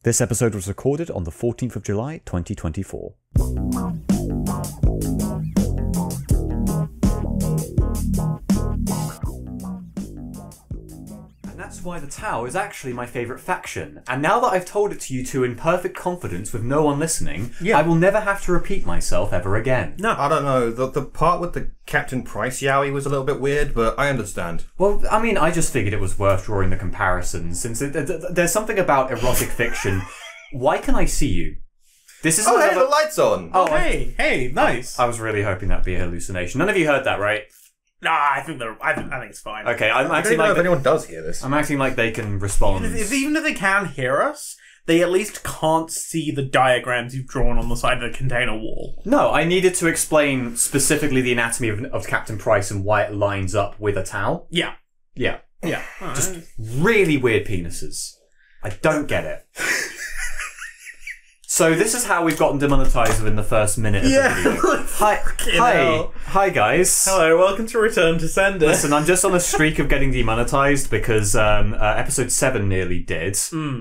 This episode was recorded on the 14th of July, 2024. And that's why the Tau is actually my favourite faction. And now that I've told it to you two in perfect confidence with no one listening, I will never have to repeat myself ever again. No, I don't know. The part with the Captain Price Yowie was a little bit weird, but I understand. Well, I mean, I just figured it was worth drawing the comparison, since there's something about erotic fiction. Why can I see you? This is hey, the light's on! Oh, hey, nice. I was really hoping that'd be a hallucination. None of you heard that, right? Nah, I think it's fine. Okay, I'm I acting don't know like if anyone does hear this. I'm acting like they can respond. Even if they can hear us, they at least can't see the diagrams you've drawn on the side of the container wall. No, I needed to explain specifically the anatomy of Captain Price and why it lines up with a Tau. Yeah. Yeah. Yeah. Just really weird penises. I don't get it. So this is how we've gotten demonetized within the first minute of the video. Hi guys. Hello, welcome to Return to Sender. Listen, I'm just on a streak of getting demonetized because episode 7 nearly did.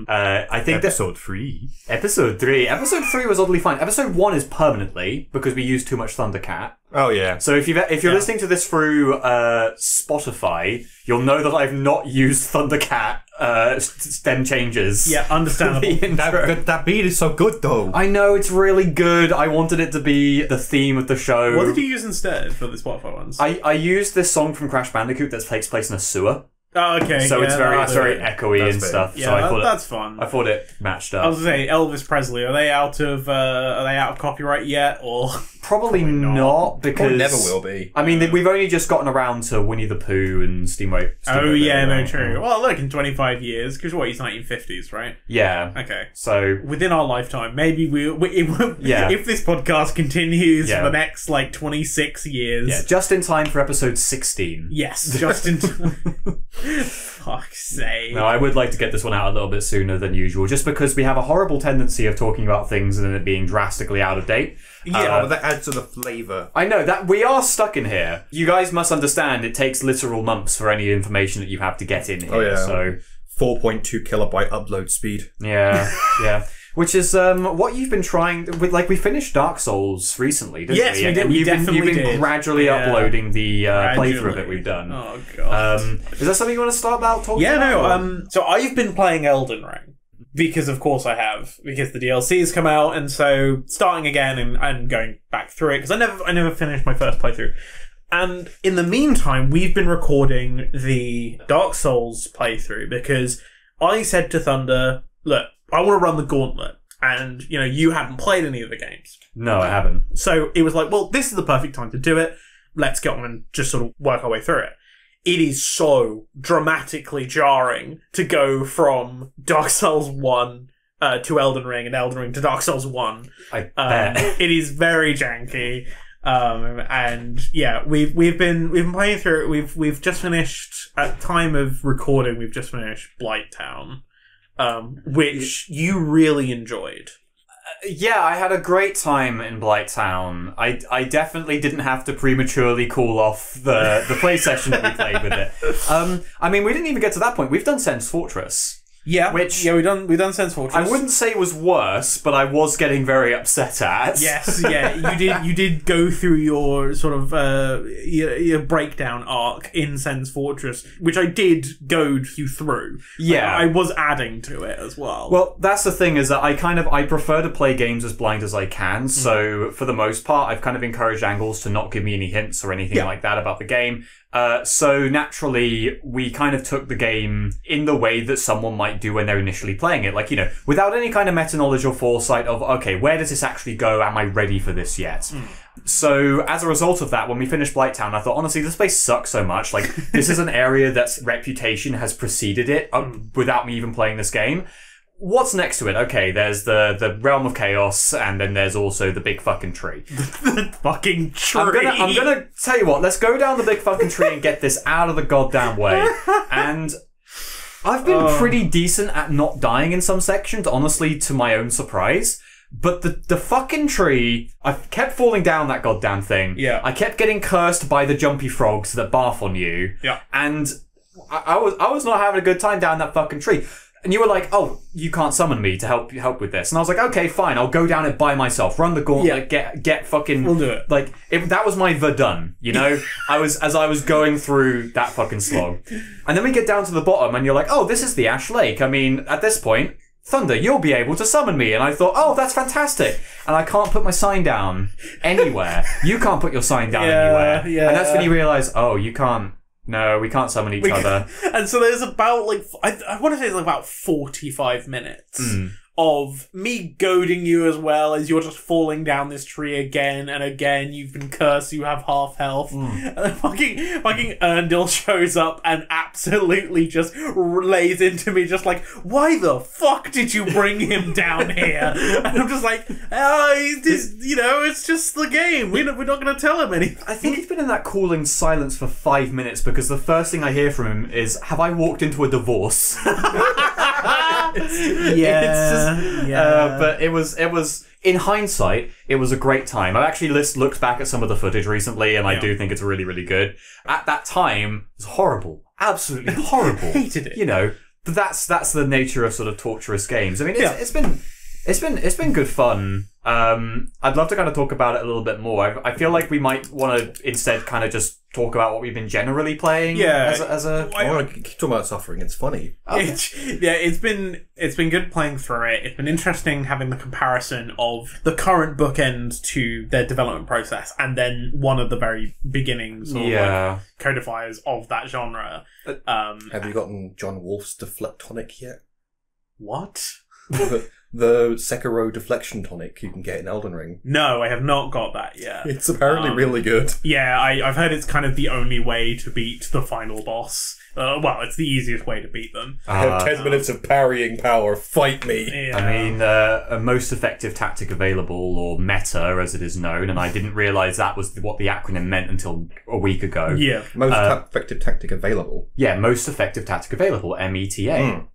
I think Episode 3. Episode 3 was oddly fine. Episode 1 is permanently because we used too much Thundercat. Oh yeah. So if you're listening to this through Spotify, you'll know that I've not used Thundercat stem changes. Yeah, understandable. That beat is so good though. I know, it's really good. I wanted it to be the theme of the show. What did you use instead for the Spotify ones? I used this song from Crash Bandicoot that takes place in a sewer. Oh, okay. So it's very echoey That's and fair. stuff. Yeah, so I thought that's fun. I thought it matched up. I was gonna say Elvis Presley. Are they out of copyright yet, or Probably not because Probably never will be. I mean, we've only just gotten around to Winnie the Pooh and Steamboat. Oh yeah, no, Willie. true. Well, look, in 25 years, because he's 1950s, right? Yeah. Okay. So Within our lifetime, maybe if this podcast continues for the next 26 years. yeah, just in time for episode 16. Yes, just in fuck's sake. No, I would like to get this one out a little bit sooner than usual, just because we have a horrible tendency of talking about things and then it being drastically out of date. Yeah, but that adds to the flavour. I know that we are stuck in here. You guys must understand it takes literal months for any information that you have to get in here. Oh yeah. So 4.2 kilobyte upload speed. yeah, yeah. Which is what you've been trying with. Like, we finished Dark Souls recently, didn't Yes, we? we did. And We you've definitely been did. gradually uploading the playthrough that we've done. Oh god. Is that something you want to start about talking Yeah, about? no. So I've been playing Elden Ring because, of course, I have, because the DLC has come out, and so starting again and going back through it because I never finished my first playthrough. And in the meantime, we've been recording the Dark Souls playthrough because I said to Thunder, "Look, I want to run the gauntlet." And, you hadn't played any of the games. No, I haven't. So it was like, well, this is the perfect time to do it. Let's get on and just sort of work our way through it. It is so dramatically jarring to go from Dark Souls 1 to Elden Ring and Elden Ring to Dark Souls 1. I bet. It is very janky. And yeah, we've been playing through it. We've just finished, at time of recording, we've just finished Blighttown. Which you really enjoyed. Yeah, I had a great time in Blighttown. I definitely didn't have to prematurely call off the play session that we played with it. I mean, we didn't even get to that point. We've done Sen's Fortress. Yeah, we've done Sen's Fortress. I wouldn't say it was worse, but I was getting very upset at. Yes, yeah, you did go through your sort of your breakdown arc in Sen's Fortress, which I did goad you through. Yeah, I was adding to it as well. Well, that's the thing, is that I prefer to play games as blind as I can. So for the most part, I've kind of encouraged Angles to not give me any hints or anything like that about the game. So naturally, we kind of took the game in the way that someone might do when they're initially playing it. Like, without any kind of meta-knowledge or foresight of, okay, where does this actually go? Am I ready for this yet? So as a result of that, when we finished Blighttown, I thought, honestly, this place sucks so much. Like, this is an area that's reputation has preceded it without me even playing this game. What's next to it? Okay, there's the Realm of Chaos, and then there's also the big fucking tree. The fucking tree. I'm gonna tell you what, let's go down the big fucking tree and get this out of the goddamn way. And I've been pretty decent at not dying in some sections, honestly, to my own surprise. But the fucking tree, I kept falling down that goddamn thing. Yeah. I kept getting cursed by the jumpy frogs that barf on you. Yeah. And I was not having a good time down that fucking tree. And you were like, "Oh, you can't summon me to help with this." And I was like, "Okay, fine. I'll go down it by myself. Run the gauntlet. Get fucking. We'll do it." Like that was my verdun. You know, I was going through that fucking slog, and then we get down to the bottom, and you're like, "Oh, this is the Ash Lake." I mean, at this point, Thunder, you'll be able to summon me. And I thought, "Oh, that's fantastic." And I can't put my sign down anywhere. You can't put your sign down anywhere. Yeah. And that's when you realise, oh, you can't. No, we can't summon each other. And so there's about, like, I want to say it's like about 45 minutes of me goading you as well as you're just falling down this tree again and again. You've been cursed, you have half health. And then fucking Erndil shows up and absolutely just lays into me just like, why the fuck did you bring him down here? And I'm just like, it's just the game. We're not going to tell him anything. I think he's been in that cooling silence for 5 minutes because the first thing I hear from him is, have I walked into a divorce? But it was in hindsight, it was a great time. I've actually looked back at some of the footage recently, and I do think it's really, really good. At that time, it was horrible, absolutely horrible. Hated it. You know, but that's the nature of sort of torturous games. I mean, it's been good fun. I'd love to kind of talk about it a little bit more. I feel like we might want to instead kind of just talk about what we've been generally playing. Yeah, I want to keep talking about suffering. It's funny. It's been good playing through it. It's been interesting having the comparison of the current bookend to their development process, and then one of the very beginnings or codifiers of that genre. Have you gotten John Wolfe's Deflect Tonic yet? What? The Sekiro deflection tonic you can get in Elden Ring. No, I have not got that yet. It's apparently really good. Yeah, I've heard it's kind of the only way to beat the final boss. Well, it's the easiest way to beat them. I have 10 minutes of parrying power. Fight me. Yeah. I mean, a most effective tactic available, or meta as it is known, and I didn't realise that was what the acronym meant until a week ago. Yeah. Most effective tactic available. Yeah, most effective tactic available, META.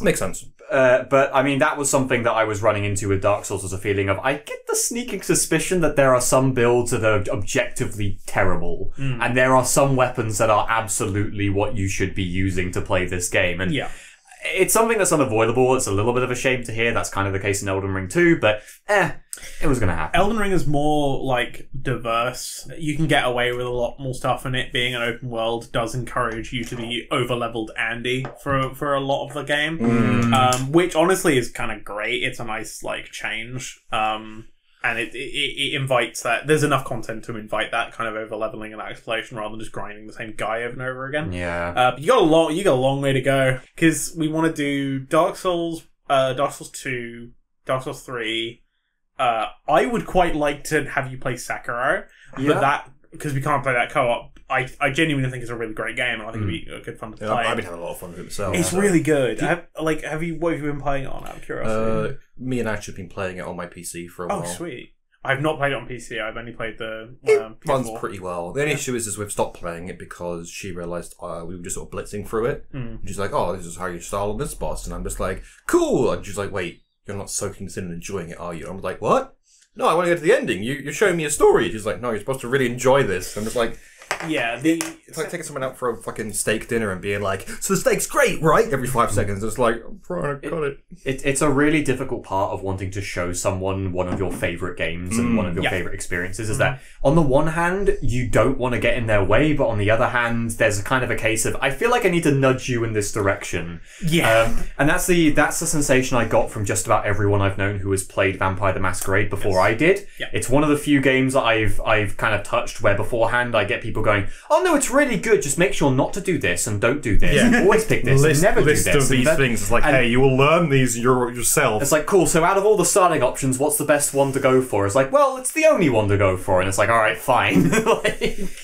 Makes sense. But I mean, that was something that I was running into with Dark Souls as a feeling of, I get the sneaking suspicion that there are some builds that are objectively terrible, and there are some weapons that are absolutely what you should be using to play this game. And it's something that's unavoidable. It's a little bit of a shame to hear. That's kind of the case in Elden Ring too, but it was going to happen. Elden Ring is more, like, diverse. You can get away with a lot more stuff, and it being an open world does encourage you to be over-leveled Andy for a lot of the game, which honestly is kind of great. It's a nice, like, change. And it invites that. There's enough content to invite that kind of over-leveling and that exploration rather than just grinding the same guy over and over again. Yeah. But you got a long way to go, because we want to do Dark Souls 2, Dark Souls 3. I would quite like to have you play Sekiro, but that, because we can't play that co-op, I genuinely think it's a really great game, and I think it'd be good fun to play. I've been having a lot of fun with it myself. It's really good. What have you been playing it on, out of curiosity? Me and Ash have been playing it on my PC for a while. Oh, sweet. I've not played it on PC. I've only played the it runs PS4. pretty well. The only issue is we've stopped playing it because she realised we were just sort of blitzing through it. And she's like, oh, this is how you style on this boss. And I'm just like, cool. And she's like, wait, you're not soaking this in and enjoying it, are you? I'm like, what? No, I want to go to the ending. You're showing me a story. She's like, no, you're supposed to really enjoy this. I'm just like... Yeah, it's like taking someone out for a fucking steak dinner and being like, so the steak's great, right? Every 5 seconds. It's like, I'm trying to cut it. It's a really difficult part of wanting to show someone one of your favourite games and one of your favourite experiences, is that on the one hand, you don't want to get in their way, but on the other hand, there's a kind of a case of, I feel like I need to nudge you in this direction. Yeah. And that's the sensation I got from just about everyone I've known who has played Vampire the Masquerade before I did. Yeah. It's one of the few games that I've kind of touched where beforehand I get people going, oh no, it's really good, just make sure not to do this and don't do this. Yeah. Always pick this and never do this. List of these things. It's like, hey, you will learn these yourself. It's like, cool, so out of all the starting options, what's the best one to go for? It's like, well, it's the only one to go for. And it's like, alright, fine.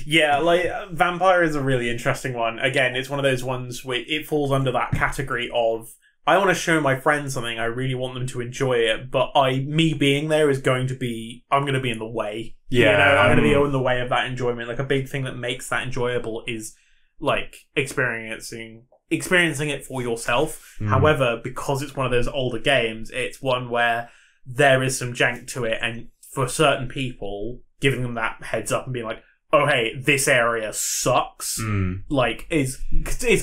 Yeah, like, Vampire is a really interesting one. Again, it's one of those ones where it falls under that category of, I want to show my friends something, I really want them to enjoy it, but me being there is going to be, I'm going to be in the way. Yeah. You know, I'm going to be in the way of that enjoyment. Like, a big thing that makes that enjoyable is, like, experiencing it for yourself. However, because it's one of those older games, it's one where there is some jank to it, and for certain people, giving them that heads up and being like, oh hey, this area sucks, like it's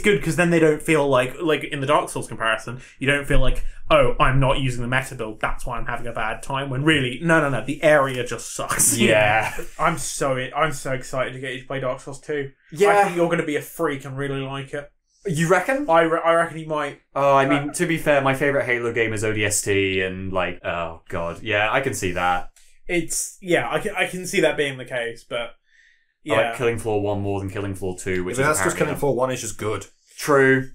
good because then they don't feel like in the Dark Souls comparison, you don't feel like, oh, I'm not using the meta build, that's why I'm having a bad time, when really no, the area just sucks. Yeah. I'm so excited to get you to play Dark Souls 2. Yeah. I think you're going to be a freak and really like it. You reckon? I reckon you might. Oh, I mean, to be fair, my favourite Halo game is ODST, and like, oh god, yeah, I can see that. I can see that being the case, but yeah. I like Killing Floor 1 more than Killing Floor 2, which is that's just Killing Floor 1 is just good. True.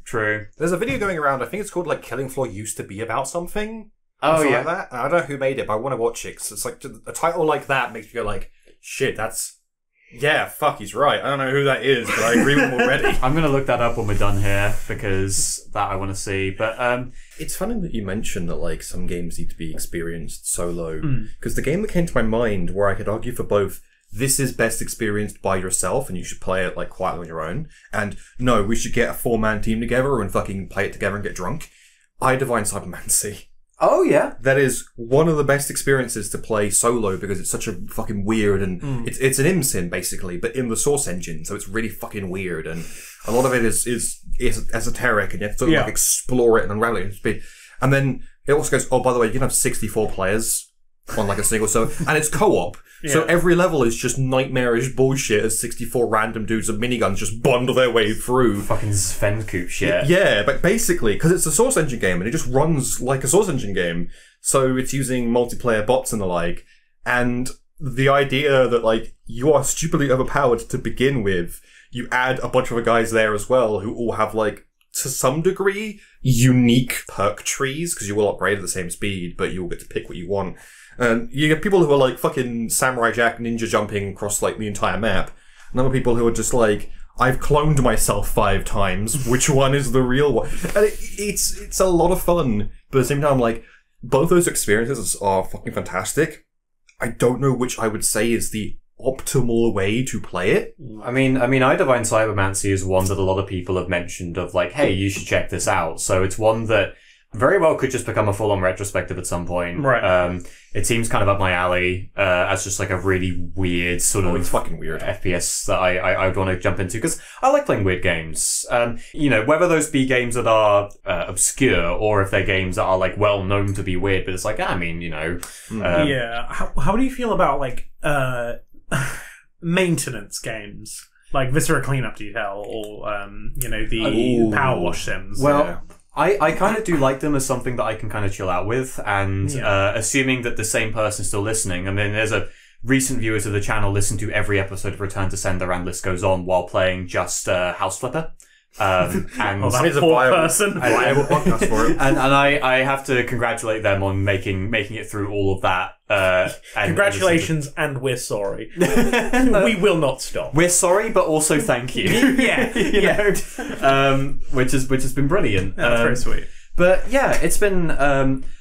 There's a video going around, I think it's called like Killing Floor Used to Be About Something. Oh, yeah. Like that. I don't know who made it, but I want to watch it, because it's like, a title like that makes me go like, shit, that's... Yeah, fuck, he's right. I don't know who that is, but I agree with him already. I'm going to look that up when we're done here, because that I want to see. But it's funny that you mentioned that like some games need to be experienced solo, because the game that came to my mind where I could argue for both, this is best experienced by yourself and you should play it like quietly on your own, and no, we should get a 4-man team together and fucking play it together and get drunk. I Divine Cybermancy. oh yeah, That is one of the best experiences to play solo, because it's such a fucking weird, and it's an ImSim basically, but in the Source engine, so it's really fucking weird, and a lot of it is esoteric, and you have to sort of like explore it and unravel it. And then it also goes, oh, by the way, you can have 64 players on like a single server, and it's co-op. So every level is just nightmarish bullshit as 64 random dudes with miniguns just bundle their way through. fucking Sven Coop shit. Yeah, but basically, because it's a Source engine game and it just runs like a Source engine game, so it's using multiplayer bots and the like, and the idea that like you are stupidly overpowered to begin with, you add a bunch of other guys there as well who all have like, to some degree, unique perk trees, because you will upgrade at the same speed, but you will get to pick what you want. And you get people who are like fucking Samurai Jack ninja jumping across like the entire map. And other people who are just like, I've cloned myself 5 times. Which one is the real one? And it's a lot of fun. But at the same time, like, both those experiences are fucking fantastic. I don't know which I would say is the optimal way to play it. I mean, I Divine Cybermancy is one that a lot of people have mentioned of like, hey, you should check this out. So it's one that very well could just become a full-on retrospective at some point. Right. It seems kind of up my alley as just like a really weird sort of It's fucking weird. FPS that I would want to jump into, because I like playing weird games. You know, whether those be games that are obscure or if they're games that are like well known to be weird, but it's like, I mean, you know. Yeah. How do you feel about like maintenance games? Like Viscera Cleanup Detail or, you know, the Power Wash Sims. Well, yeah. I kind of do like them as something that I can kind of chill out with, and assuming that the same person's still listening. I mean, there's a recent viewers of the channel listen to every episode of Return to Sender and list goes on while playing just House Flipper. And that is a poor person. Viable podcast for it. and I have to congratulate them on making it through all of that. Congratulations, and we're sorry. We will not stop. We're sorry, but also thank you. you know, which has been brilliant. That's very sweet. But yeah, it's been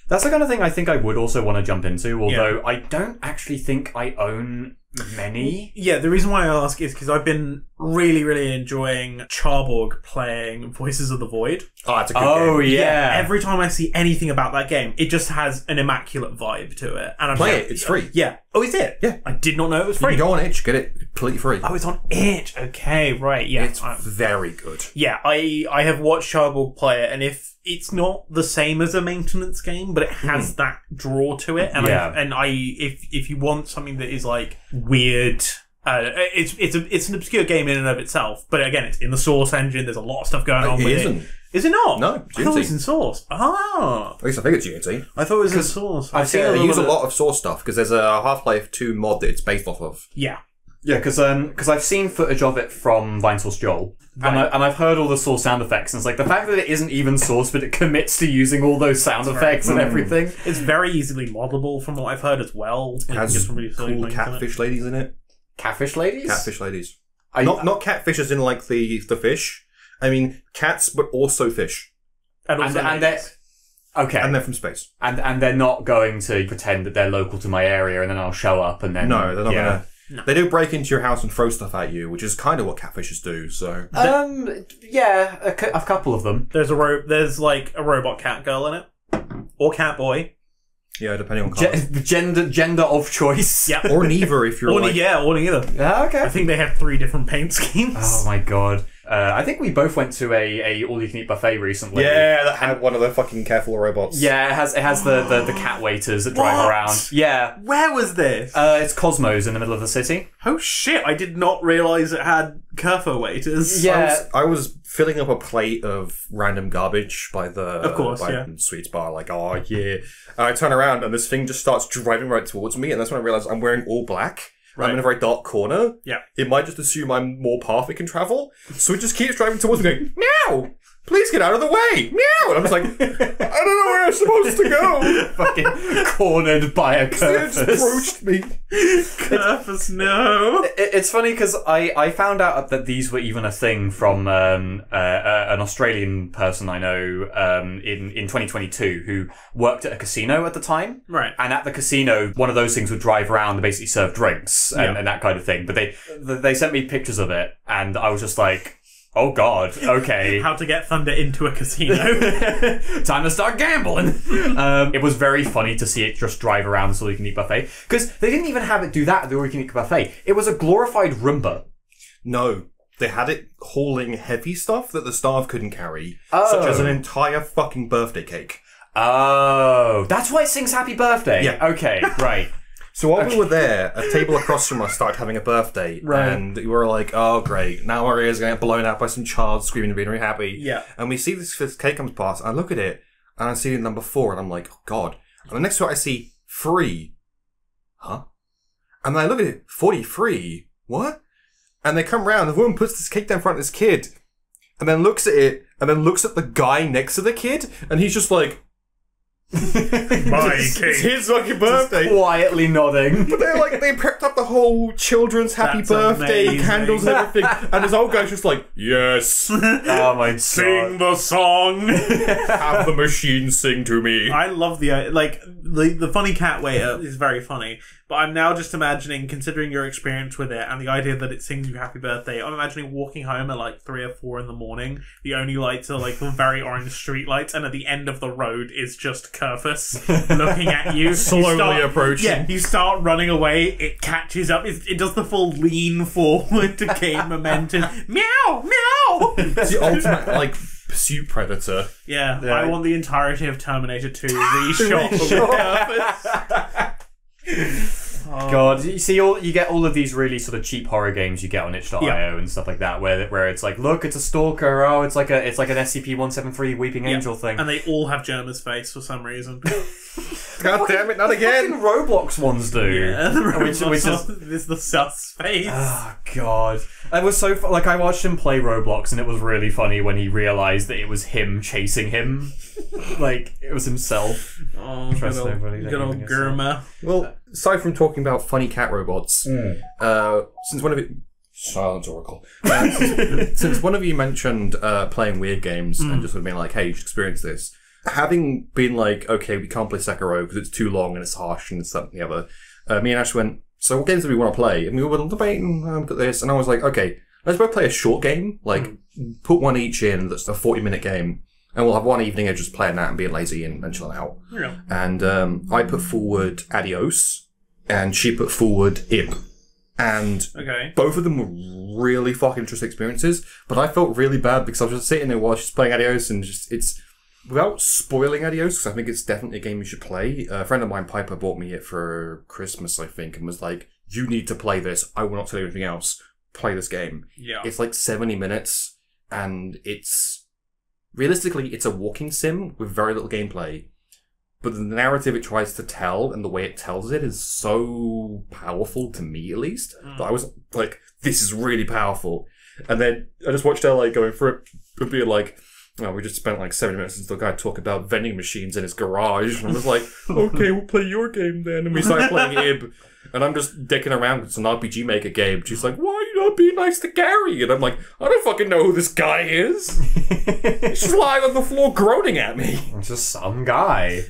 that's the kind of thing I think I would also want to jump into. Although I don't actually think I own many. Yeah, the reason why I ask is because I've been really, really enjoying Charborg playing Voices of the Void. Oh, that's a good game. Oh, yeah. Every time I see anything about that game, it just has an immaculate vibe to it. And I'm Play like, it, it's free. Yeah. Oh, is it? Yeah. I did not know it was You free. can go on itch, get it completely free. Oh, it's on itch. Okay, right. Yeah. It's very good. Yeah, I have watched Charborg play it, and if it's not the same as a maintenance game, but it has that draw to it, and if you want something that is like weird, it's an obscure game in and of itself. But again, it's in the Source engine. There's a lot of stuff going on with isn't. it. Is it not? No, I thought it was in Source. Ah, At least I think it's Unity. I thought it was in Source. I've seen They use a lot of Source stuff because there's a Half-Life 2 mod that it's based off of. Yeah. Yeah, because I've seen footage of it from Vine Source Joel, and I've heard all the Source sound effects, and it's like the fact that it isn't even Source, but it commits to using all those sound effects and everything. It's very easily moddable, from what I've heard as well. It has cool catfish ladies in it. Catfish ladies? Catfish ladies. Not catfish as in like the fish. I mean cats, but also fish. And they're okay, and they're from space. And they're not going to pretend that they're local to my area, and then I'll show up, and then No, they're not gonna. No. They do break into your house and throw stuff at you, which is kind of what catfishes do. So yeah, a couple of them. There's like a robot cat girl in it, or cat boy. Yeah, depending on class. Gender of choice. Yeah. Or neither if you're Or, like... yeah, or neither. Okay. I think they have 3 different paint schemes. Oh my god. I think we both went to a all-you-can-eat buffet recently. Yeah, that had one of the fucking careful robots. Yeah, it has the cat waiters that drive around. Yeah. Where was this? It's Cosmos in the middle of the city. Oh shit, I did not realise it had Kerfus waiters. Yeah. I was filling up a plate of random garbage by the Of course, yeah. sweets bar, like, oh yeah. And I turn around and this thing just starts driving right towards me, and that's when I realise I'm wearing all black. Right. I'm in a very dark corner. Yeah. It might just assume I'm more path it can travel. So it just keeps driving towards me going, meow! Please get out of the way! Meow! And I'm just like, I don't know where I'm supposed to go! Fucking cornered by a It Kerfus. just approached me. Kerfus, no. It's funny because I found out that these were even a thing from an Australian person I know in 2022 who worked at a casino at the time. Right. And at the casino, one of those things would drive around and basically serve drinks and that kind of thing. But they sent me pictures of it, and I was just like, oh god, okay. How to get thunder into a casino. Time to start gambling. It was very funny to see it just drive around the all-you-can-eat buffet. Because they didn't even have it do that at the all-you-can-eat buffet. It was a glorified Roomba. No. They had it hauling heavy stuff that the staff couldn't carry. Oh. Such as an entire fucking birthday cake. Oh. That's why it sings Happy Birthday? Yeah. Okay, right. So while we were there, a table across from us started having a birthday. Right. And we were like, oh great, now our ears are going to get blown out by some child screaming and being very happy. Yeah. And we see this cake comes past, and I look at it, and I see number 4, and I'm like, oh god. And the next to it I see 3. Huh? And then I look at it, 43. What? And they come round, the woman puts this cake down in front of this kid, and then looks at it, and then looks at the guy next to the kid, and he's just like, My it's cake. his fucking birthday. Quietly nodding. But they're like, they prepped up the whole children's happy That's birthday, amazing. candles and everything, and this old guy's just like, yes, Oh my Sing god. the song. have the machine sing to me. I love the funny cat waiter is very funny, but I'm now just imagining, considering your experience with it and the idea that it sings you happy birthday, I'm imagining walking home at like 3 or 4 in the morning. The only lights are like the very orange street lights, and at the end of the road is just Kerfus looking at you. Slowly approaching. Yeah, you start running away, it catches up, it does the full lean forward to gain momentum. Meow! Meow! It's the ultimate, like, pursuit predator. Yeah, Yeah. I want the entirety of Terminator 2 reshot with Kerfus. God, you see, you get all of these really sort of cheap horror games you get on itch.io Yeah. and stuff like that, where it's like, look, it's a stalker. Oh, it's like an SCP-173 Weeping Angel thing. And they all have Germa's face for some reason. God damn it, not again! Fucking Roblox ones do. Yeah, the Which Roblox is the sus face. Oh god, it was so like I watched him play Roblox, and it was really funny when he realized that it was him chasing him, like it was himself. Oh, Trust nobody, good don't old even Gurma. Well, aside from talking about funny cat robots, since one of you... Silence Oracle. Since one of you mentioned playing weird games and just sort of being like, hey, you should experience this. Having been like, okay, we can't play Sekiro because it's too long and it's harsh and it's that and the other, me and Ash went, so what games do we want to play? And we were debating, got this, and I was like, okay, let's both play a short game, like, put one each in that's a 40-minute game, and we'll have one evening of just playing that and being lazy and chilling out. Yeah. And I put forward Adios, and she put forward Ib. And Okay. both of them were really fucking interesting experiences, but I felt really bad because I was just sitting there while she's playing Adios, and just, it's, without spoiling Adios, because I think it's definitely a game you should play, a friend of mine, Piper, bought me it for Christmas, I think, and was like, you need to play this, I will not tell you anything else, play this game. Yeah. It's like 70 minutes, and it's, realistically, it's a walking sim with very little gameplay, but the narrative it tries to tell and the way it tells it is so powerful, to me at least, that I was like, this is really powerful. And then I just watched her like going through it and being like, oh, we just spent like 70 minutes until the guy talk about vending machines in his garage. And I was like, okay, we'll play your game then. And we started playing Ib. And I'm just dicking around. It's an RPG Maker game. She's like, why are you not being nice to Gary? And I'm like, I don't fucking know who this guy is. He's just lying on the floor groaning at me. It's just some guy.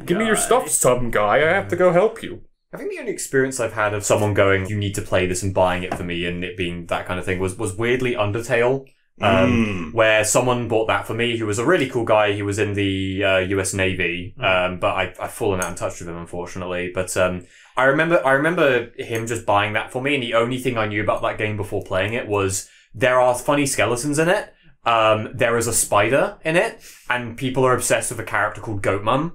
Give me your stuff, some guy. I have to go help you. I think the only experience I've had of someone going, you need to play this and buying it for me, and it being that kind of thing was weirdly Undertale. where someone bought that for me, who was a really cool guy. He was in the US Navy, but I've fallen out of touch with him, unfortunately. But I remember him just buying that for me, and the only thing I knew about that game before playing it was there are funny skeletons in it. There is a spider in it, and people are obsessed with a character called Goat Mum.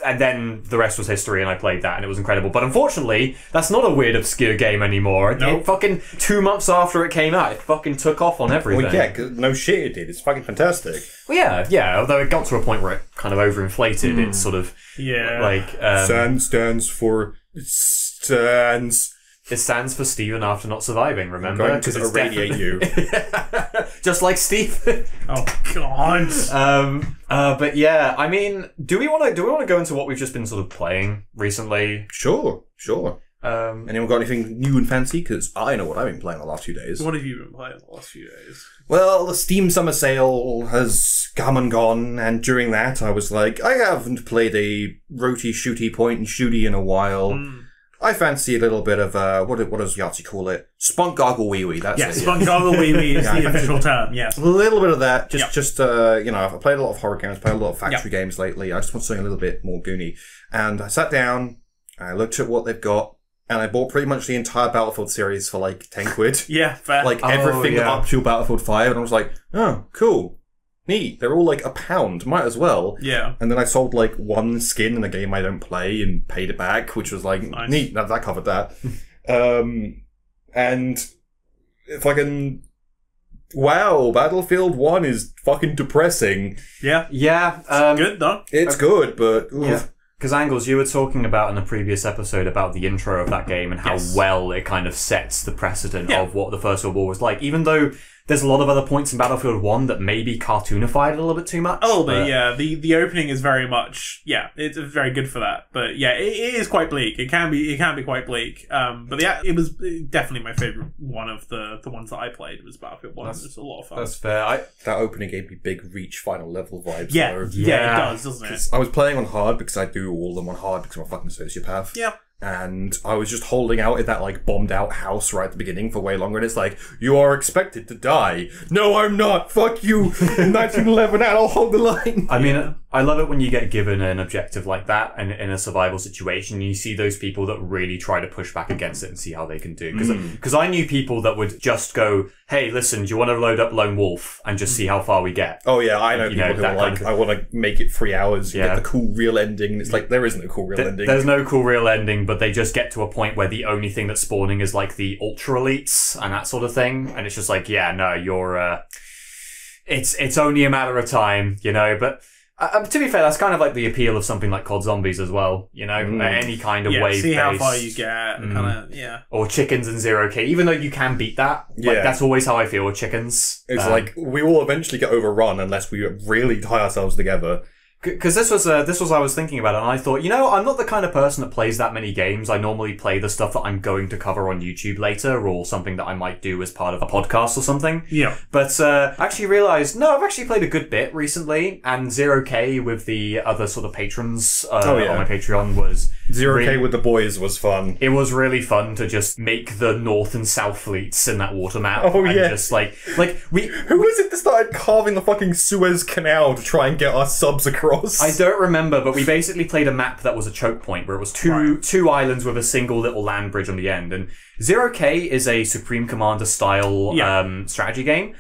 And then the rest was history, and I played that, and it was incredible. But unfortunately, that's not a weird, obscure game anymore. Nope. It fucking 2 months after it came out, it fucking took off on everything. Well, yeah, 'cause no shit it did. It's fucking fantastic. Well, yeah. Although it got to a point where it kind of overinflated. It's sort of like San stands for stands. It stands for Stephen after not surviving. Remember, I'm going to irradiate you. just like Steve. Oh God. But yeah, I mean, do we want to go into what we've just been sort of playing recently? Sure. Anyone got anything new and fancy? Because I know what I've been playing the last few days. What have you been playing the last few days? Well, the Steam Summer Sale has come and gone, and during that I was like, I haven't played a roty shooty point and shooty in a while. I fancy a little bit of, what does Yahtzee call it? Spunk Goggle Wee Wee, that's Yes, it. Spunk Goggle Wee Wee is the official term, yes. A little bit of that, I've played a lot of horror games, played a lot of factory games lately. I just want something a little bit more goony. And I sat down, I looked at what they've got, and I bought pretty much the entire Battlefield series for like 10 quid. Yeah, fair. Like everything up to Battlefield 5, and I was like, oh, cool. Neat. They're all like £1. Might as well. Yeah. And then I sold like one skin in a game I don't play and paid it back, which was like, neat. That covered that. And if I can... Wow, Battlefield 1 is fucking depressing. Yeah. Yeah. Good, though. It's good, but... Oof. Yeah. Because Angles, you were talking about in a previous episode about the intro of that game and how well it kind of sets the precedent of what the First World War was like, even though there's a lot of other points in Battlefield 1 that maybe cartoonified a little bit too much. Oh, but yeah, the opening is very much, it's very good for that. But yeah, it is quite bleak. It can be quite bleak. But yeah, it was definitely my favourite one of the ones that I played was Battlefield 1. It was a lot of fun. That's fair. That opening gave me big Reach final level vibes. Yeah, though. yeah, it does, doesn't it? I was playing on hard because I do all of them on hard because I'm a fucking sociopath. Yeah. And I was just holding out in that like bombed out house right at the beginning for way longer, and it's like, you are expected to die. No, I'm not. Fuck you. In 1911, and I'll hold the line. I mean, I love it when you get given an objective like that and in a survival situation, you see those people that really try to push back against it and see how they can do. Because I knew people that would just go, hey, listen, do you want to load up Lone Wolf and just see how far we get? Oh yeah, I know people who are like, I want to make it 3 hours, get the cool real ending. And it's like, there is no cool real ending. There's no cool real ending, but they just get to a point where the only thing that's spawning is like the ultra elites and that sort of thing. And it's just like, yeah, no, you're, it's only a matter of time, you know, but... to be fair, that's kind of like the appeal of something like COD Zombies as well, you know? Any kind of wave-based... see how far you get, kind of, Or Chickens and 0K, even though you can beat that. Like, that's always how I feel with Chickens. It's like, we will eventually get overrun unless we really tie ourselves together. Because this was I was thinking about it, and I thought, you know, I'm not the kind of person that plays that many games. I normally play the stuff that I'm going to cover on YouTube later, or something that I might do as part of a podcast or something. Yeah. But I actually realised, no, I've actually played a good bit recently, and 0K with the other sort of patrons on my Patreon was... 0K with the boys was fun. It was really fun to just make the north and south fleets in that water map. Oh, yeah. And just like we... Who was it that started carving the fucking Suez Canal to try and get our subs across? I don't remember, but we basically played a map that was a choke point where it was two islands with a single little land bridge on the end. And 0K is a Supreme Commander style strategy game.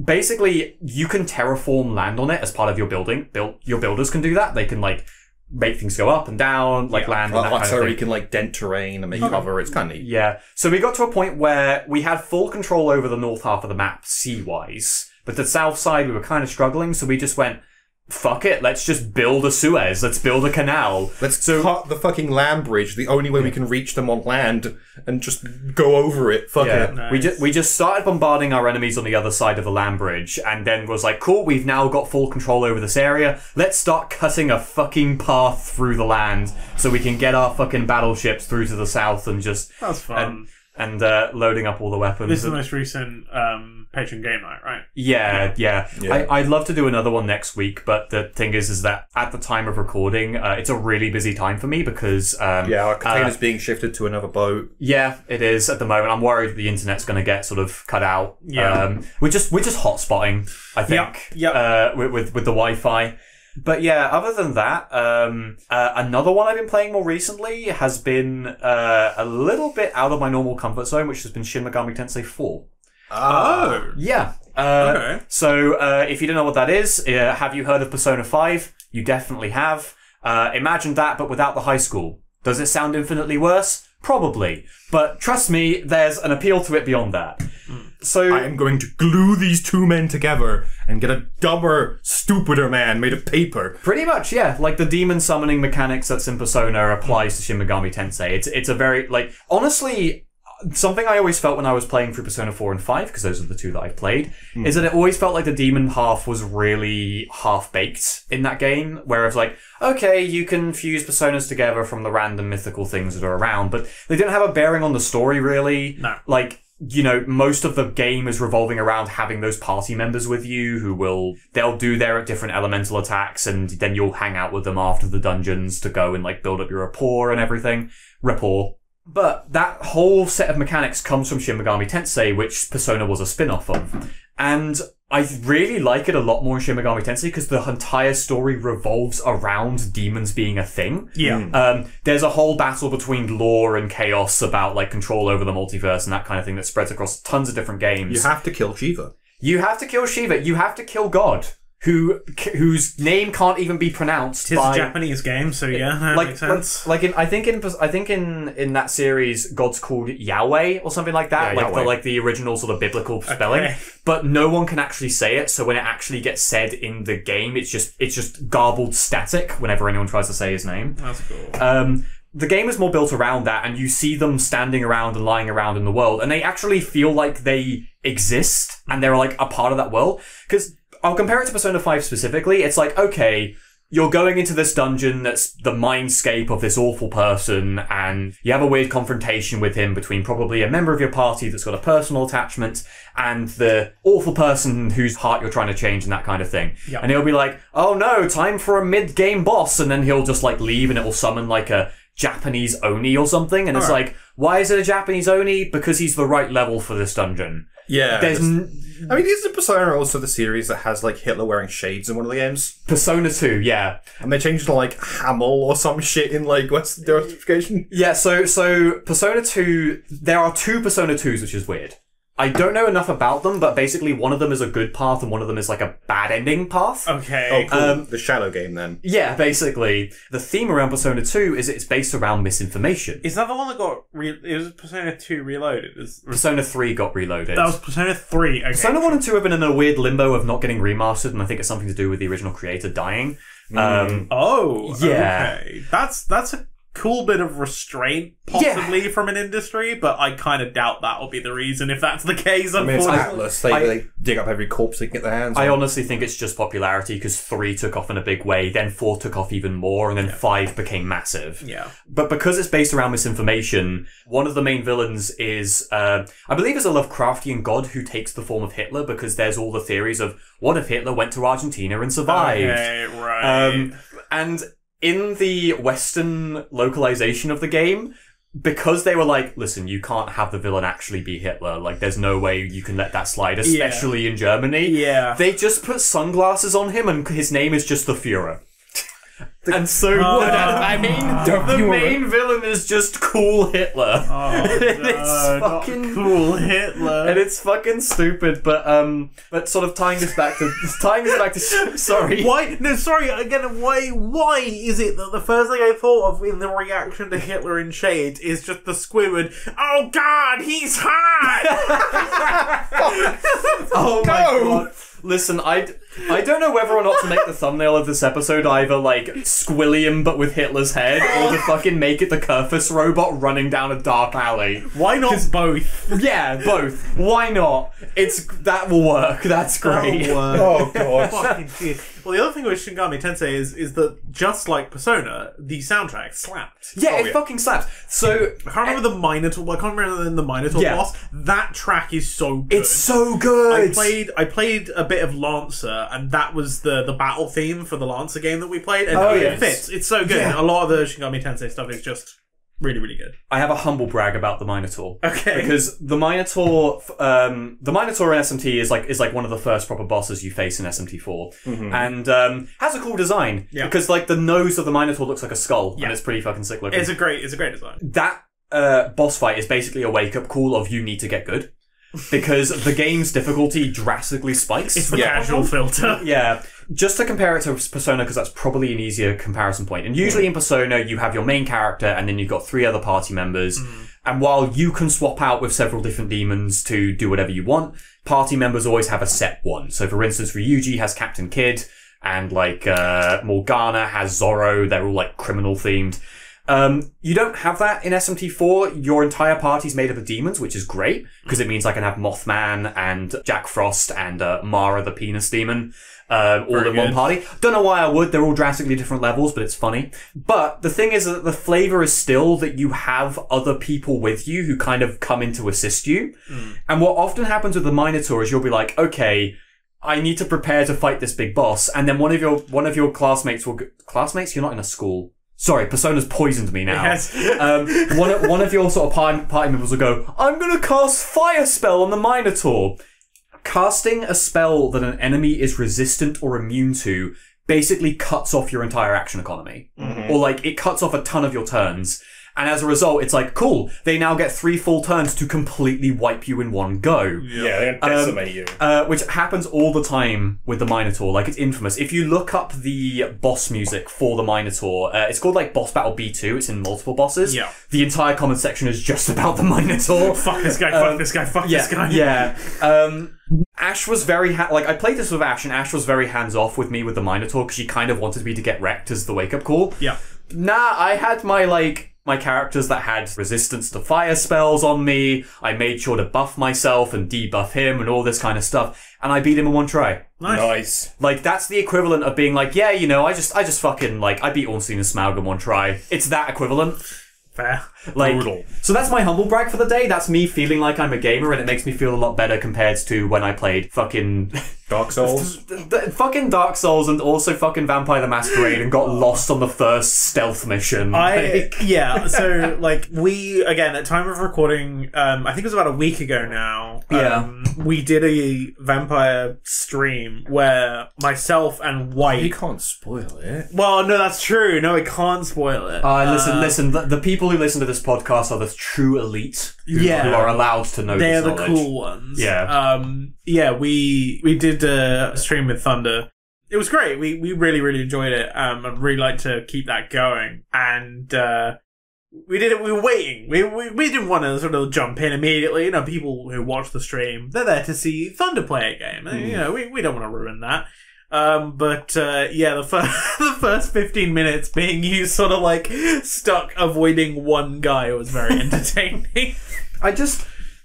Basically, you can terraform land on it as part of your building. Your builders can do that. They can like make things go up and down, like land and that kind of thing. You can like dent terrain and make cover. It's kind of neat. Yeah. So we got to a point where we had full control over the north half of the map, sea-wise. But the south side, we were kind of struggling, so we just went... Fuck it, let's just build a Suez. Let's build a canal. Let's cut the fucking land bridge, the only way we can reach them on land, and just go over it. Fuck it. Nice. We just started bombarding our enemies on the other side of the land bridge, and then was like, cool, we've now got full control over this area. Let's start cutting a fucking path through the land so we can get our fucking battleships through to the south and just... That's fun. and loading up all the weapons. This is the most recent Patreon game night, right? Yeah. Yeah. I'd love to do another one next week, but the thing is that at the time of recording, it's a really busy time for me because our container's being shifted to another boat. Yeah, it is at the moment. I'm worried that the internet's going to get sort of cut out. Yeah. We're just hotspotting, I think. Yep. With the Wi-Fi. But yeah, other than that, another one I've been playing more recently has been a little bit out of my normal comfort zone, which has been Shin Megami Tensei 4. Oh. Yeah. Okay. So, if you don't know what that is, have you heard of Persona 5? You definitely have. Imagine that, but without the high school. Does it sound infinitely worse? Probably. But trust me, there's an appeal to it beyond that. So I am going to glue these two men together and get a dumber, stupider man made of paper. pretty much, yeah. Like, the demon summoning mechanics that's in Persona applies to Shin Megami Tensei. It's a very, like, honestly, something I always felt when I was playing through Persona 4 and 5, because those are the two that I've played, is that it always felt like the demon half was really half-baked in that game, whereas, like, okay, you can fuse personas together from the random mythical things that are around, but they don't have a bearing on the story, really. No. Like, you know, most of the game is revolving around having those party members with you they'll do their different elemental attacks, and then you'll hang out with them after the dungeons to go and, like, build up your rapport and everything. Rapport. But that whole set of mechanics comes from Shin Megami Tensei, which Persona was a spin-off of. And I really like it a lot more in Shin Megami Tensei because the entire story revolves around demons being a thing. Yeah. There's a whole battle between lore and chaos about, like, control over the multiverse and that kind of thing that spreads across tons of different games. You have to kill Shiva. You have to kill Shiva. You have to kill God, whose name can't even be pronounced. It's a Japanese game, so yeah, that makes sense. I think in that series, God's called Yahweh or something like that, Yeah, Yahweh. the original sort of biblical spelling. Okay. But no one can actually say it. So when it actually gets said in the game, it's just garbled static whenever anyone tries to say his name. That's cool. The game is more built around that, and you see them standing around and lying around in the world, and they actually feel like they exist and they're like a part of that world. Because I'll compare it to Persona 5 specifically. It's like, okay, you're going into this dungeon that's the mindscape of this awful person, and you have a weird confrontation with him between probably a member of your party that's got a personal attachment and the awful person whose heart you're trying to change and that kind of thing. Yep. And he'll be like, oh no, time for a mid-game boss, and then he'll just like leave and it will summon like a Japanese Oni or something, and it's like, why is it a Japanese Oni? Because he's the right level for this dungeon. Yeah. There's I mean, isn't Persona also the series that has, like, Hitler wearing shades in one of the games? Persona 2, yeah. And they changed to, like, Hamill or some shit in, like, Western justification? Yeah, so Persona 2, there are two Persona 2s, which is weird. I don't know enough about them, but basically one of them is a good path and one of them is like a bad ending path. Okay. Oh, cool. The Shadow game, then. Yeah, basically. The theme around Persona 2 is it's based around misinformation. Is that the one that got it was Persona 2 Reloaded? Persona 3 got reloaded. That was Persona 3. Okay. Persona 1 and 2 have been in a weird limbo of not getting remastered, and I think it's something to do with the original creator dying. Oh, yeah. Okay. That's a cool bit of restraint, possibly, from an industry, but I kind of doubt that will be the reason if that's the case, I mean, it's unfortunately. Atlas. They dig up every corpse they can get their hands on. I honestly think it's just popularity, because 3 took off in a big way, then 4 took off even more, and then 5 became massive. Yeah. But because it's based around misinformation, one of the main villains is, I believe is a Lovecraftian god who takes the form of Hitler, because there's all the theories of, what if Hitler went to Argentina and survived? Okay, right. And in the Western localization of the game, because they were like, listen, you can't have the villain actually be Hitler. Like, there's no way you can let that slide, especially in Germany. Yeah. They just put sunglasses on him and his name is just the Führer. And so, the main villain is just cool Hitler. Oh, It's fucking cool Hitler. And it's fucking stupid, but sort of tying this back to sorry. Why? No, sorry. Again, why is it that the first thing I thought of in the reaction to Hitler in Shades is just the Squidward? Oh God, he's hot! Oh my god. Listen, I don't know whether or not to make the thumbnail of this episode either like Squilliam but with Hitler's head, or to fucking make it the Kerfus robot running down a dark alley. Why not both? Yeah, both. Why not? That will work. That's great. Oh god. Fucking shit. Well, the other thing with Shingami Tensei is that just like Persona, the soundtrack slapped. Yeah, it fucking slaps. So I can't remember the Minotaur. I can't remember the Minotaur boss. That track is so good. It's so good. I played a bit of Lancer, and that was the battle theme for the Lancer game that we played. And it fits. It's so good. Yeah. A lot of the Shingami Tensei stuff is just really, really good. I have a humble brag about the Minotaur. Okay. Because the Minotaur in SMT is like one of the first proper bosses you face in SMT4, and has a cool design. Yeah. Because like the nose of the Minotaur looks like a skull, and it's pretty fucking sick looking. It's a great design. That boss fight is basically a wake up call of you need to get good. Because the game's difficulty drastically spikes. It's the casual filter. Yeah. Just to compare it to Persona, because that's probably an easier comparison point. And usually in Persona, you have your main character, and then you've got 3 other party members. And while you can swap out with several different demons to do whatever you want, party members always have a set one. So for instance, Ryuji has Captain Kid, and like Morgana has Zorro. They're all like criminal themed. You don't have that in SMT4. Your entire party's made up of demons, which is great, because it means I can have Mothman and Jack Frost and Mara the penis demon all in one party. Don't know why I would. They're all drastically different levels, but it's funny. But the thing is that the flavor is still that you have other people with you who kind of come in to assist you. And what often happens with the Minotaur is you'll be like, okay, I need to prepare to fight this big boss, and then one of your classmates will classmates? You're not in a school. Sorry, Persona's poisoned me now. Yes. One of your sort of party members will go, I'm gonna cast Fire Spell on the Minotaur. Casting a spell that an enemy is resistant or immune to basically cuts off your entire action economy. Or like, it cuts off a ton of your turns. And as a result, it's like, cool, they now get 3 full turns to completely wipe you in one go. Yeah, they're gonna decimate you. Which happens all the time with the Minotaur. Like, it's infamous. If you look up the boss music for the Minotaur, it's called, like, Boss Battle B2. It's in multiple bosses. Yeah. The entire comment section is just about the Minotaur. Fuck this guy, fuck this guy, fuck this guy. Yeah. Ash was very... I played this with Ash, and Ash was very hands-off with me with the Minotaur, because she kind of wanted me to get wrecked as the wake-up call. Yeah. Nah, I had my characters that had resistance to fire spells on me. I made sure to buff myself and debuff him and all this kind of stuff. And I beat him in one try. Nice. Like, that's the equivalent of being like, yeah, you know, I just fucking, like, I beat Ornstein and Smaug in one try. It's that equivalent. Fair. Like, Brutal. So that's my humble brag for the day. That's me feeling like I'm a gamer, and it makes me feel a lot better compared to when I played fucking... Dark Souls? fucking Dark Souls and also fucking Vampire the Masquerade and got lost on the first stealth mission. Yeah, so, like, we, again, at time of recording, I think it was about a week ago now, we did a vampire stream where myself and White... You can't spoil it. Well, no, that's true. No, I can't spoil it. Listen, the people who listen to this podcast are the true elite who are allowed to know They're this the knowledge. cool ones. Yeah. We did a stream with Thunder. It was great. We really, really enjoyed it. I'd really like to keep that going. And we did it. We were waiting. We didn't want to sort of jump in immediately. You know, people who watch the stream, they're there to see Thunder play a game. And, you know, we don't want to ruin that. The first 15 minutes being you sort of like stuck avoiding one guy was very entertaining.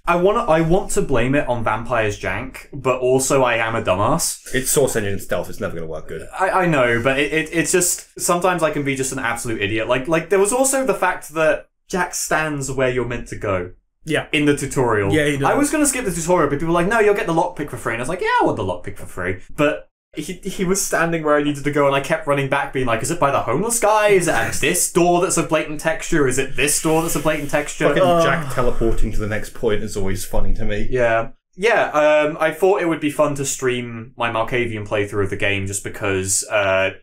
I want to blame it on Vampire's jank, but also I am a dumbass. It's Source Engine stealth. It's never going to work good. I know, but it's just... Sometimes I can be just an absolute idiot. Like there was also the fact that Jack stands where you're meant to go. Yeah. In the tutorial. Yeah, he does. I was going to skip the tutorial, but people were like, no, you'll get the lockpick for free. And I was like, yeah, I want the lockpick for free. But... He was standing where I needed to go, and I kept running back, being like, is it by the homeless guy? Is it at this door that's a blatant texture? Is it this door that's a blatant texture? Fucking Jack teleporting to the next point is always funny to me. Yeah. Yeah, I thought it would be fun to stream my Malkavian playthrough of the game just because I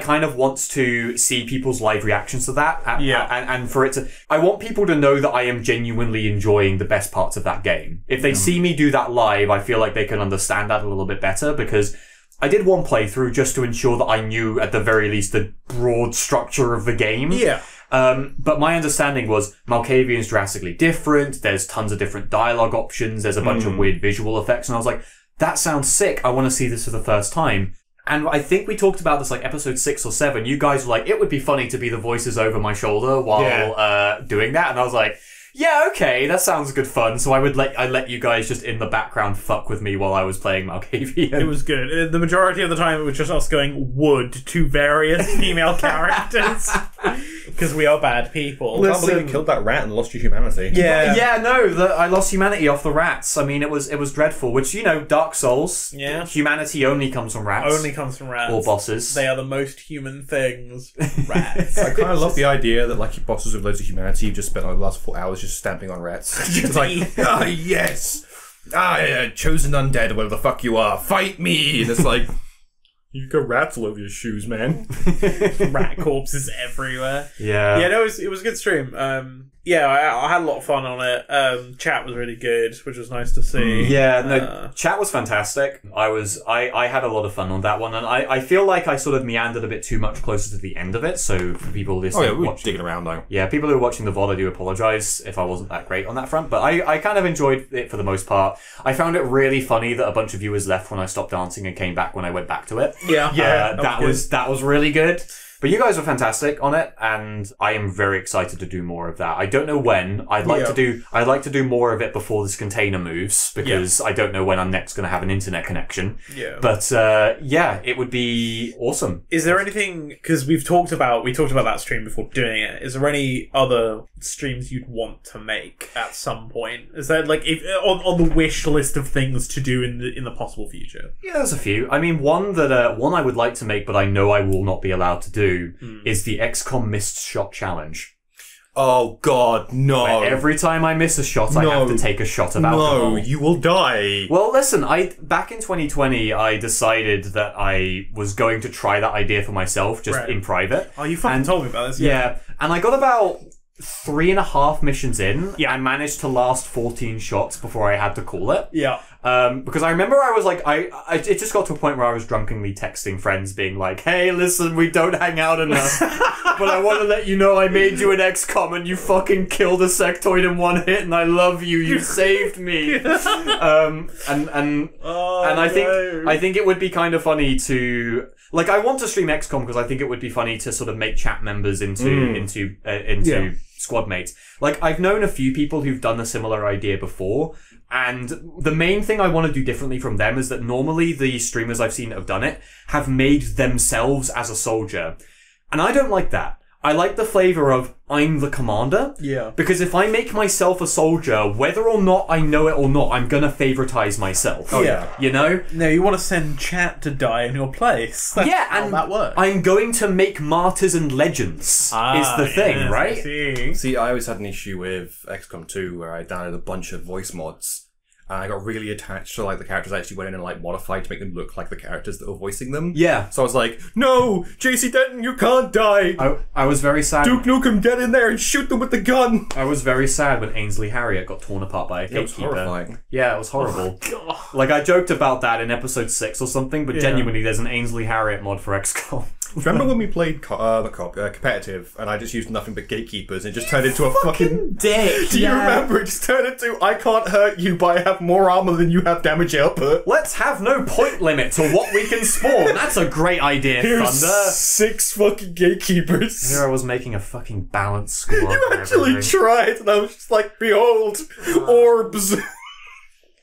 kind of want to see people's live reactions to that. And for it to... I want people to know that I am genuinely enjoying the best parts of that game. If they see me do that live, I feel like they can understand that a little bit better, because... I did one playthrough just to ensure that I knew, at the very least, the broad structure of the game. Yeah. But my understanding was Malkavian's drastically different. There's tons of different dialogue options. There's a bunch of weird visual effects. And I was like, that sounds sick. I want to see this for the first time. And I think we talked about this like episode 6 or 7. You guys were like, it would be funny to be the voices over my shoulder while doing that. And I was like... yeah, okay, that sounds good fun. So I'd let you guys just in the background fuck with me while I was playing Malkavian. It was good. The majority of the time, it was just us going wood to various female characters because we are bad people. I can't believe you killed that rat and lost your humanity. Yeah, no, I lost humanity off the rats. I mean, it was dreadful. Which, you know, Dark Souls. Yeah. Humanity only comes from rats. Only comes from rats. Or bosses. They are the most human things. Rats. I kind of love the idea that like bosses with loads of humanity just spent like the last 4 hours just stamping on rats. It's like, yes, chosen undead, whatever the fuck you are, fight me. And it's like, you got rats all over your shoes, man. Rat corpses everywhere. Yeah. Yeah, no, it was a good stream. Yeah, I had a lot of fun on it. Chat was really good, which was nice to see. Yeah, no, chat was fantastic. I had a lot of fun on that one, and I feel like I sort of meandered a bit too much closer to the end of it. So for people listening, we were digging around though. Yeah, people who are watching the VOD, I do apologise if I wasn't that great on that front, but I kind of enjoyed it for the most part. I found it really funny that a bunch of viewers left when I stopped dancing and came back when I went back to it. Yeah, that was really good. But you guys were fantastic on it, and I am very excited to do more of that. I don't know when. I'd like to do more of it before this container moves, because I don't know when I'm next going to have an internet connection. Yeah. But yeah, it would be awesome. Is there anything, because we talked about that stream before doing it, is there any other streams you'd want to make at some point? Is there like on the wish list of things to do in the possible future? Yeah, there's a few. I mean, one I would like to make, but I know I will not be allowed to do, is the XCOM Missed Shot Challenge. Oh God, no! Where every time I miss a shot, I have to take a shot of alcohol. No, you will die. Well, listen, back in 2020, I decided that I was going to try that idea for myself, just in private. Oh, you fucking told me about this. Yeah, and I got about 3.5 missions in. Yeah, I managed to last 14 shots before I had to call it. Yeah. Because I remember I was like, it just got to a point where I was drunkenly texting friends being like, hey, listen, we don't hang out enough, but I want to let you know I made you an XCOM and you fucking killed a sectoid in one hit and I love you, you saved me. And I think it would be kind of funny to, like, I want to stream XCOM because I think it would be funny to sort of make chat members into squad mates. Like, I've known a few people who've done a similar idea before, and the main thing I want to do differently from them is that normally the streamers I've seen that have done it have made themselves as a soldier. And I don't like that. I like the flavour of, I'm the commander. Yeah. Because if I make myself a soldier, whether or not I know it or not, I'm gonna favouritize myself. Oh, yeah. You know? No, you want to send chat to die in your place. That's how that works. I'm going to make martyrs and legends, is the thing, right? See, I always had an issue with XCOM 2 where I downloaded a bunch of voice mods. And I got really attached to like the characters I actually went in and like modified to make them look like the characters that were voicing them. Yeah. So I was like, no, JC Denton, you can't die. I was very sad. Duke Nukem, get in there and shoot them with the gun. I was very sad when Ainsley Harriott got torn apart by a gatekeeper. It was horrifying. Yeah, it was horrible. Oh, like, I joked about that in episode 6 or something, but genuinely there's an Ainsley Harriott mod for XCOM. Remember when we played competitive and I just used nothing but gatekeepers and it just turned into a fucking dick? Do you remember? It just turned into, I can't hurt you, but I have more armor than you have damage output. Let's have no point limit to what we can spawn. That's a great idea, Here's Thunder. 6 fucking gatekeepers. Here I was making a fucking balanced squad. You actually tried, and I was just like, behold, orbs.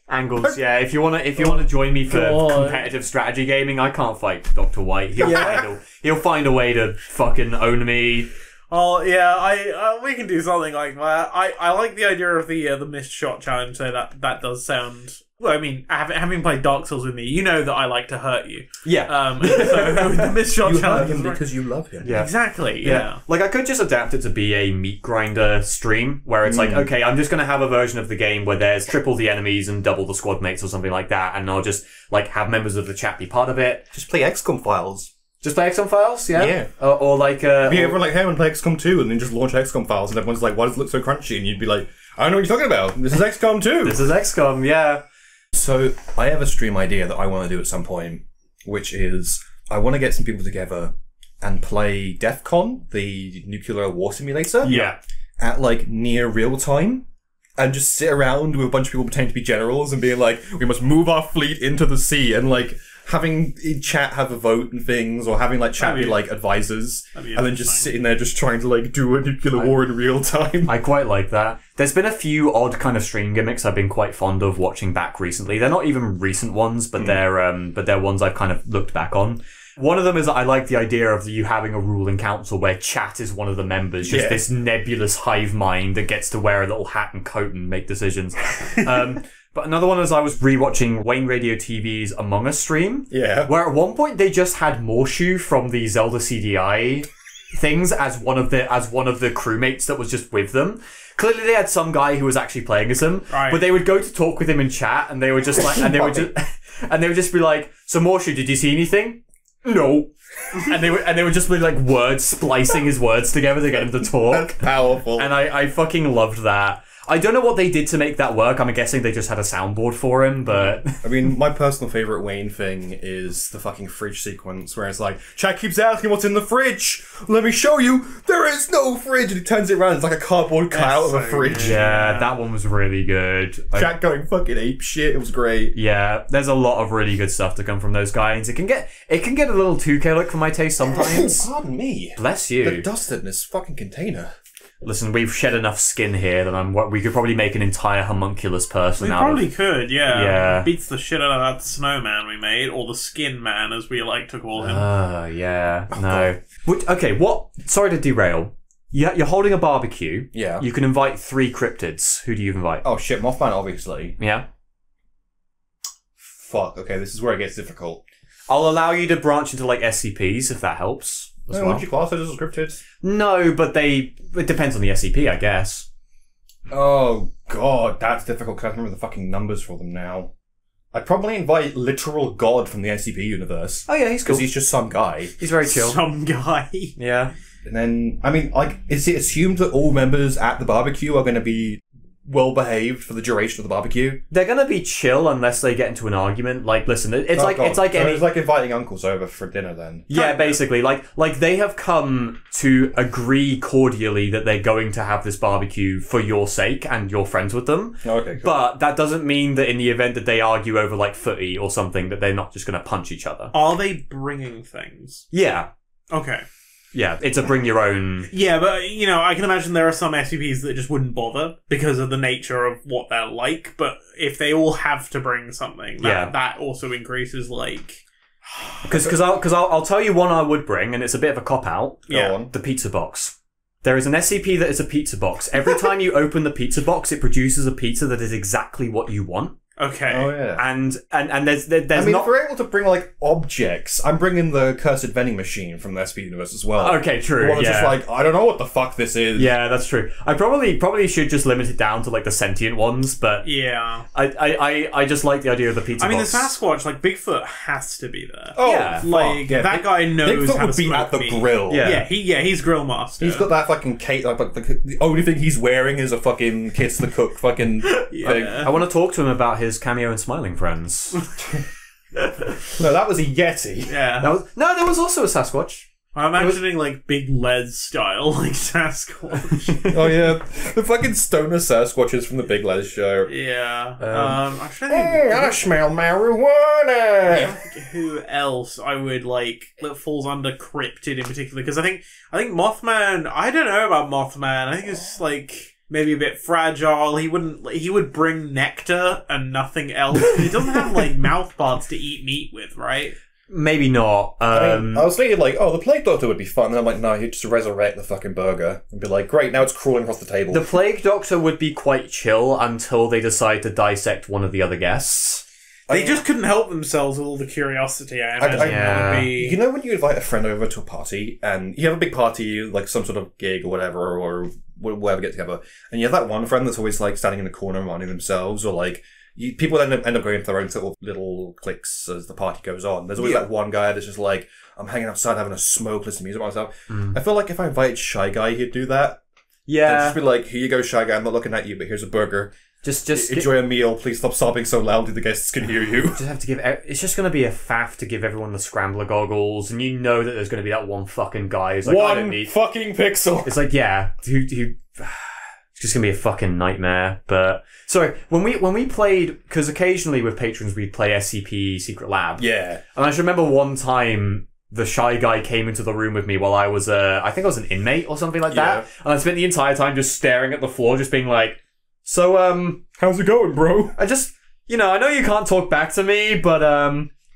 Angles, yeah. If you wanna join me for competitive strategy gaming, I can't fight Dr. White. He'll find a way to fucking own me. Oh yeah, we can do something like that. I like the idea of the missed shot challenge. So that does sound. Well, I mean, having played Dark Souls with me, you know that I like to hurt you. Yeah. So the missed shot challenge hurt him because you love him. Yeah. Exactly. Yeah. Like, I could just adapt it to be a meat grinder stream where it's like, okay, I'm just going to have a version of the game where there's triple the enemies and double the squad mates or something like that, and I'll just like have members of the chat be part of it. Just play XCOM Files. Just play XCOM Files, yeah? Yeah. Or like... everyone like, hey, I'm going to play XCOM 2, and then just launch XCOM Files, and everyone's like, why does it look so crunchy? And you'd be like, I don't know what you're talking about. This is XCOM 2. This is XCOM, yeah. So, I have a stream idea that I want to do at some point, which is, I want to get some people together and play DEF CON, the nuclear war simulator. Yeah. At, like, near real time. And just sit around with a bunch of people pretending to be generals and being like, we must move our fleet into the sea and, like, having in chat have a vote and things, or having like chat be like advisors, and then just sitting there just trying to like do a nuclear war in real time. I quite like that. There's been a few odd kind of stream gimmicks I've been quite fond of watching back recently. They're not even recent ones, but they're ones I've kind of looked back on. One of them is that I like the idea of you having a ruling council where chat is one of the members, just this nebulous hive mind that gets to wear a little hat and coat and make decisions. But another one is I was rewatching Wayne Radio TV's Among Us stream. Yeah. Where at one point they just had Morshu from the Zelda CDI things as one of the crewmates that was just with them. Clearly they had some guy who was actually playing as him. Right. But they would go to talk with him in chat and they were just like and they would just be like, "So Morshu, did you see anything?" "No." and they would just be like word splicing his words together to get him to talk. That's powerful. And I fucking loved that. I don't know what they did to make that work. I'm guessing they just had a soundboard for him, but... I mean, my personal favourite Wayne thing is the fucking fridge sequence, where it's like, chat keeps asking what's in the fridge! Let me show you! There is no fridge! And he turns it around, it's like a cardboard cutout of a fridge. Yeah, that one was really good. Chat going fucking ape shit, it was great. Yeah, there's a lot of really good stuff to come from those guys. It can get a little 2K-like for my taste sometimes. Pardon me. Bless you. The dust in this fucking container. Listen, we've shed enough skin here that we could probably make an entire homunculus person we out probably of... could, yeah. Yeah. Beats the shit out of that snowman we made, or the skin man, as we like to call him. Yeah. No. Okay, what... Sorry to derail. You're holding a barbecue. Yeah. You can invite 3 cryptids. Who do you invite? Oh shit, Mothman, obviously. Yeah. Fuck, okay, this is where it gets difficult. I'll allow you to branch into, like, SCPs, if that helps. Would you class those as cryptids? No, but it depends on the SCP, I guess. Oh god, that's difficult because I remember the fucking numbers for them now. I'd probably invite literal god from the SCP universe. Oh yeah, he's cool. Because he's just some guy. He's very chill. Some guy. Yeah. And then, I mean, like, is it assumed that all members at the barbecue are going to be well behaved for the duration of the barbecue? They're gonna be chill unless they get into an argument. Like, listen, it's like inviting uncles over for dinner then. Yeah, basically, like they have come to agree cordially that they're going to have this barbecue for your sake and you're friends with them. Okay, cool. But that doesn't mean that in the event that they argue over like footy or something that they're not just gonna punch each other. Are they bringing things? Yeah. Okay. Yeah, it's a bring your own... Yeah, but, you know, I can imagine there are some SCPs that just wouldn't bother because of the nature of what they're like, but if they all have to bring something, that also increases, like... Because I'll tell you one I would bring, and it's a bit of a cop-out. Go on. The pizza box. There is an SCP that is a pizza box. Every time you open the pizza box, it produces a pizza that is exactly what you want. Okay. Oh yeah. And there's I mean, not... if we're able to bring like objects, I'm bringing the cursed vending machine from the SP universe as well. Okay, true. The one that's just like, I don't know what the fuck this is. Yeah, that's true. I probably should just limit it down to like the sentient ones, but yeah, I just like the idea of the pizza box. I mean, the Sasquatch, like Bigfoot, has to be there. Oh, yeah, like that guy knows Bigfoot how would to be at the meat. grill. Yeah, he's grill master. He's got that fucking cake. Like the only thing he's wearing is a fucking Kiss the Cook fucking thing. I want to talk to him about his Cameo and Smiling Friends. No, that was a Yeti. Yeah. There was also a Sasquatch. I'm imagining like Big Les style, like Sasquatch. Oh yeah, the fucking stoner Sasquatches from the Big Les show. Yeah. Hey, I smell marijuana. Who else I would like that falls under cryptid in particular? Because I think Mothman. I don't know about Mothman. I think it's like maybe a bit fragile. He would bring nectar and nothing else. He doesn't have like mouth parts to eat meat with, right? Maybe not. I was thinking like, oh, the Plague Doctor would be fun. And I'm like, no, he'd just resurrect the fucking burger and be like, great, now it's crawling across the table. The Plague Doctor would be quite chill until they decide to dissect one of the other guests. They just couldn't help themselves with all the curiosity, I imagine. Yeah. Would be... You know when you invite a friend over to a party, and you have a big party, like some sort of gig or whatever, or whatever, get together, and you have that one friend that's always like standing in the corner minding themselves, or like, people end up going into their own sort of little cliques as the party goes on. There's always that one guy that's just like, I'm hanging outside having a smoke, listening to music myself. I feel like if I invited Shy Guy, he'd do that. Yeah. I'd just be like, here you go, Shy Guy, I'm not looking at you, but here's a burger. Just enjoy a meal. Please stop sobbing so loudly the guests can hear you. Just have to give. It's just going to be a faff to give everyone the scrambler goggles, and you know that there's going to be that one fucking guy who's like, I don't need fucking pixel. It's like, yeah, who just gonna be a fucking nightmare. But sorry, when we played, because occasionally with patrons we'd play SCP Secret Lab. Yeah. And I just remember one time the shy guy came into the room with me while I was I think I was an inmate or something like that. And I spent the entire time just staring at the floor, just being like, so How's it going, bro? I just, I know you can't talk back to me, but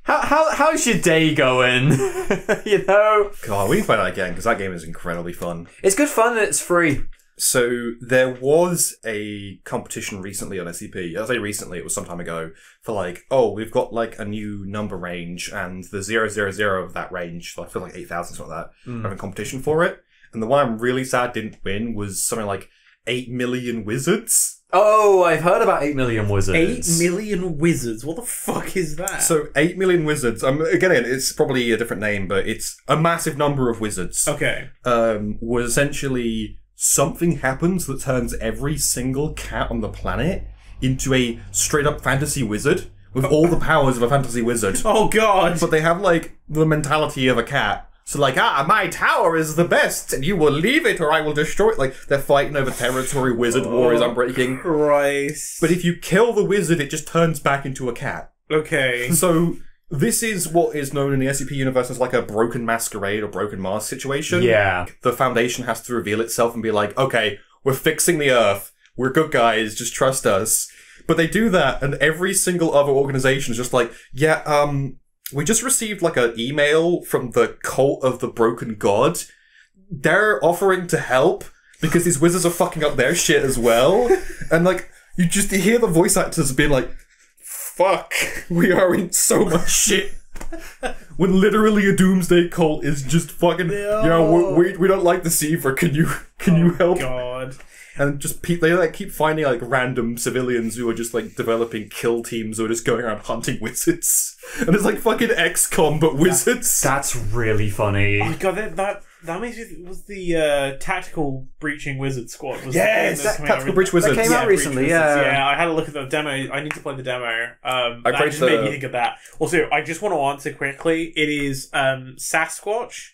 how's your day going? God, we can play that again because that game is incredibly fun. It's good fun and it's free. So there was a competition recently on SCP. I say recently, it was some time ago, for like, oh, we've got like a new number range and the 000 of that range, so I feel like 8,000, something like that, having a competition for it. And the one I'm really sad didn't win was something like 8 million wizards. Oh, I've heard about 8 million wizards. 8 million wizards? What the fuck is that? So 8 million wizards, again, it's probably a different name, but it's a massive number of wizards. Okay. Was essentially something happens that turns every single cat on the planet into a straight-up fantasy wizard with all the powers of a fantasy wizard. Oh, God. But they have, like, the mentality of a cat. So, like, my tower is the best, and you will leave it or I will destroy it. Like, they're fighting over territory, wizard war is unbreaking. Christ. But if you kill the wizard, it just turns back into a cat. Okay. So, this is what is known in the SCP universe as, like, a broken masquerade or broken mask situation. Yeah. The Foundation has to reveal itself and be like, okay, we're fixing the Earth. We're good guys, just trust us. But they do that, and every single other organization is just like, yeah, we just received, like, an email from the Cult of the Broken God. They're offering to help because these wizards are fucking up their shit as well. And, like, you hear the voice actors being like, fuck, we are in so much shit. When literally a doomsday cult is just fucking, we don't like the Seaver, can you help? God. And just they like keep finding like random civilians who are just like developing kill teams who are just going around hunting wizards. And it's like fucking XCOM but wizards. That's really funny. Oh God, that makes me was the tactical breaching wizard squad. Was yes, tactical breach wizards. That came out recently. Yeah, I had a look at the demo. I need to play the demo. That just made me think of that. Also, I just want to answer quickly. It is Sasquatch.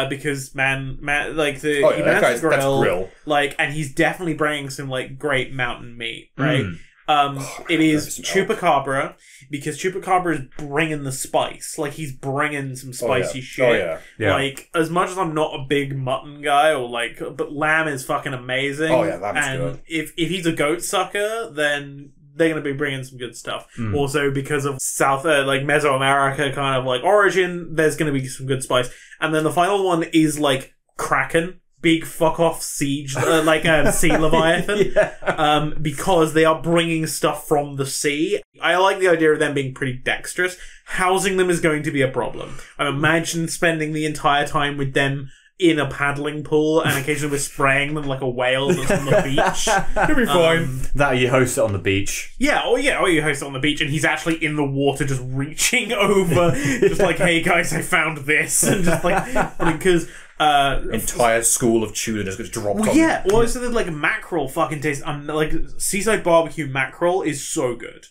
Because man, like he managed to grill, like, and he's definitely bringing some like great mountain meat, right? It is Chupacabra because Chupacabra is bringing the spice, like he's bringing some spicy shit. Like as much as I'm not a big mutton guy, or like, but lamb is fucking amazing. Oh yeah, lamb's good. If he's a goat sucker, then they're going to be bringing some good stuff. Also, because of South, like Mesoamerica kind of like origin, there's going to be some good spice. And then the final one is like Kraken, big fuck off siege, like a sea leviathan, because they are bringing stuff from the sea. I like the idea of them being pretty dexterous. Housing them is going to be a problem. I imagine spending the entire time with them in a paddling pool, and occasionally we're spraying them like a whale that's on the beach. It'll be fine. That you host it on the beach. Or you host it on the beach, and he's actually in the water, just reaching over, just like, "Hey guys, I found this," and just like because entire school of tuna just gets dropped. Well, yeah. Well, also the like mackerel fucking taste. Like seaside barbecue mackerel is so good.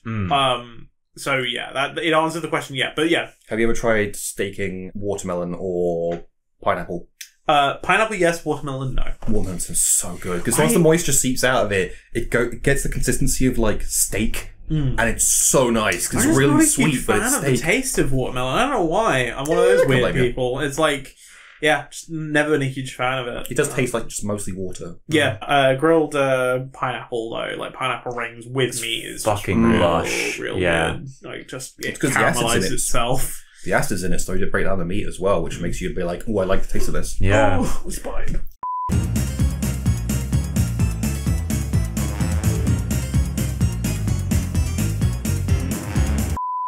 So yeah, that it answered the question. Yeah, but yeah. Have you ever tried staking watermelon or pineapple? Pineapple, yes. Watermelon, no. Watermelon is so good because once the moisture seeps out of it, it gets the consistency of like steak, and it's so nice because it's really sweet. But it's steak. I'm not a huge fan of the taste of watermelon. I don't know why. I'm one of those weird people. It's like, just never been a huge fan of it. It does taste like just mostly water. Yeah, grilled pineapple though, like pineapple rings with meat is fucking lush. Real good. Like just it's caramelizes itself. The acid's in it, so you break down the meat as well, which makes you be like, "Oh, I like the taste of this." Yeah. Oh, it's fine.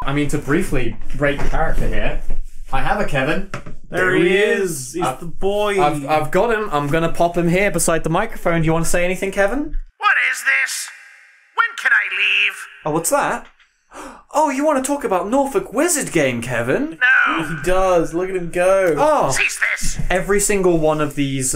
I mean, to briefly break character here, I have a Kevin. There he is. He's the boy. I've got him. I'm gonna pop him here beside the microphone. Do you want to say anything, Kevin? What is this? When can I leave? Oh, what's that? Oh, you want to talk about Norfolk Wizard Game, Kevin? No. He does. Look at him go. Oh, Cease this. every single one of these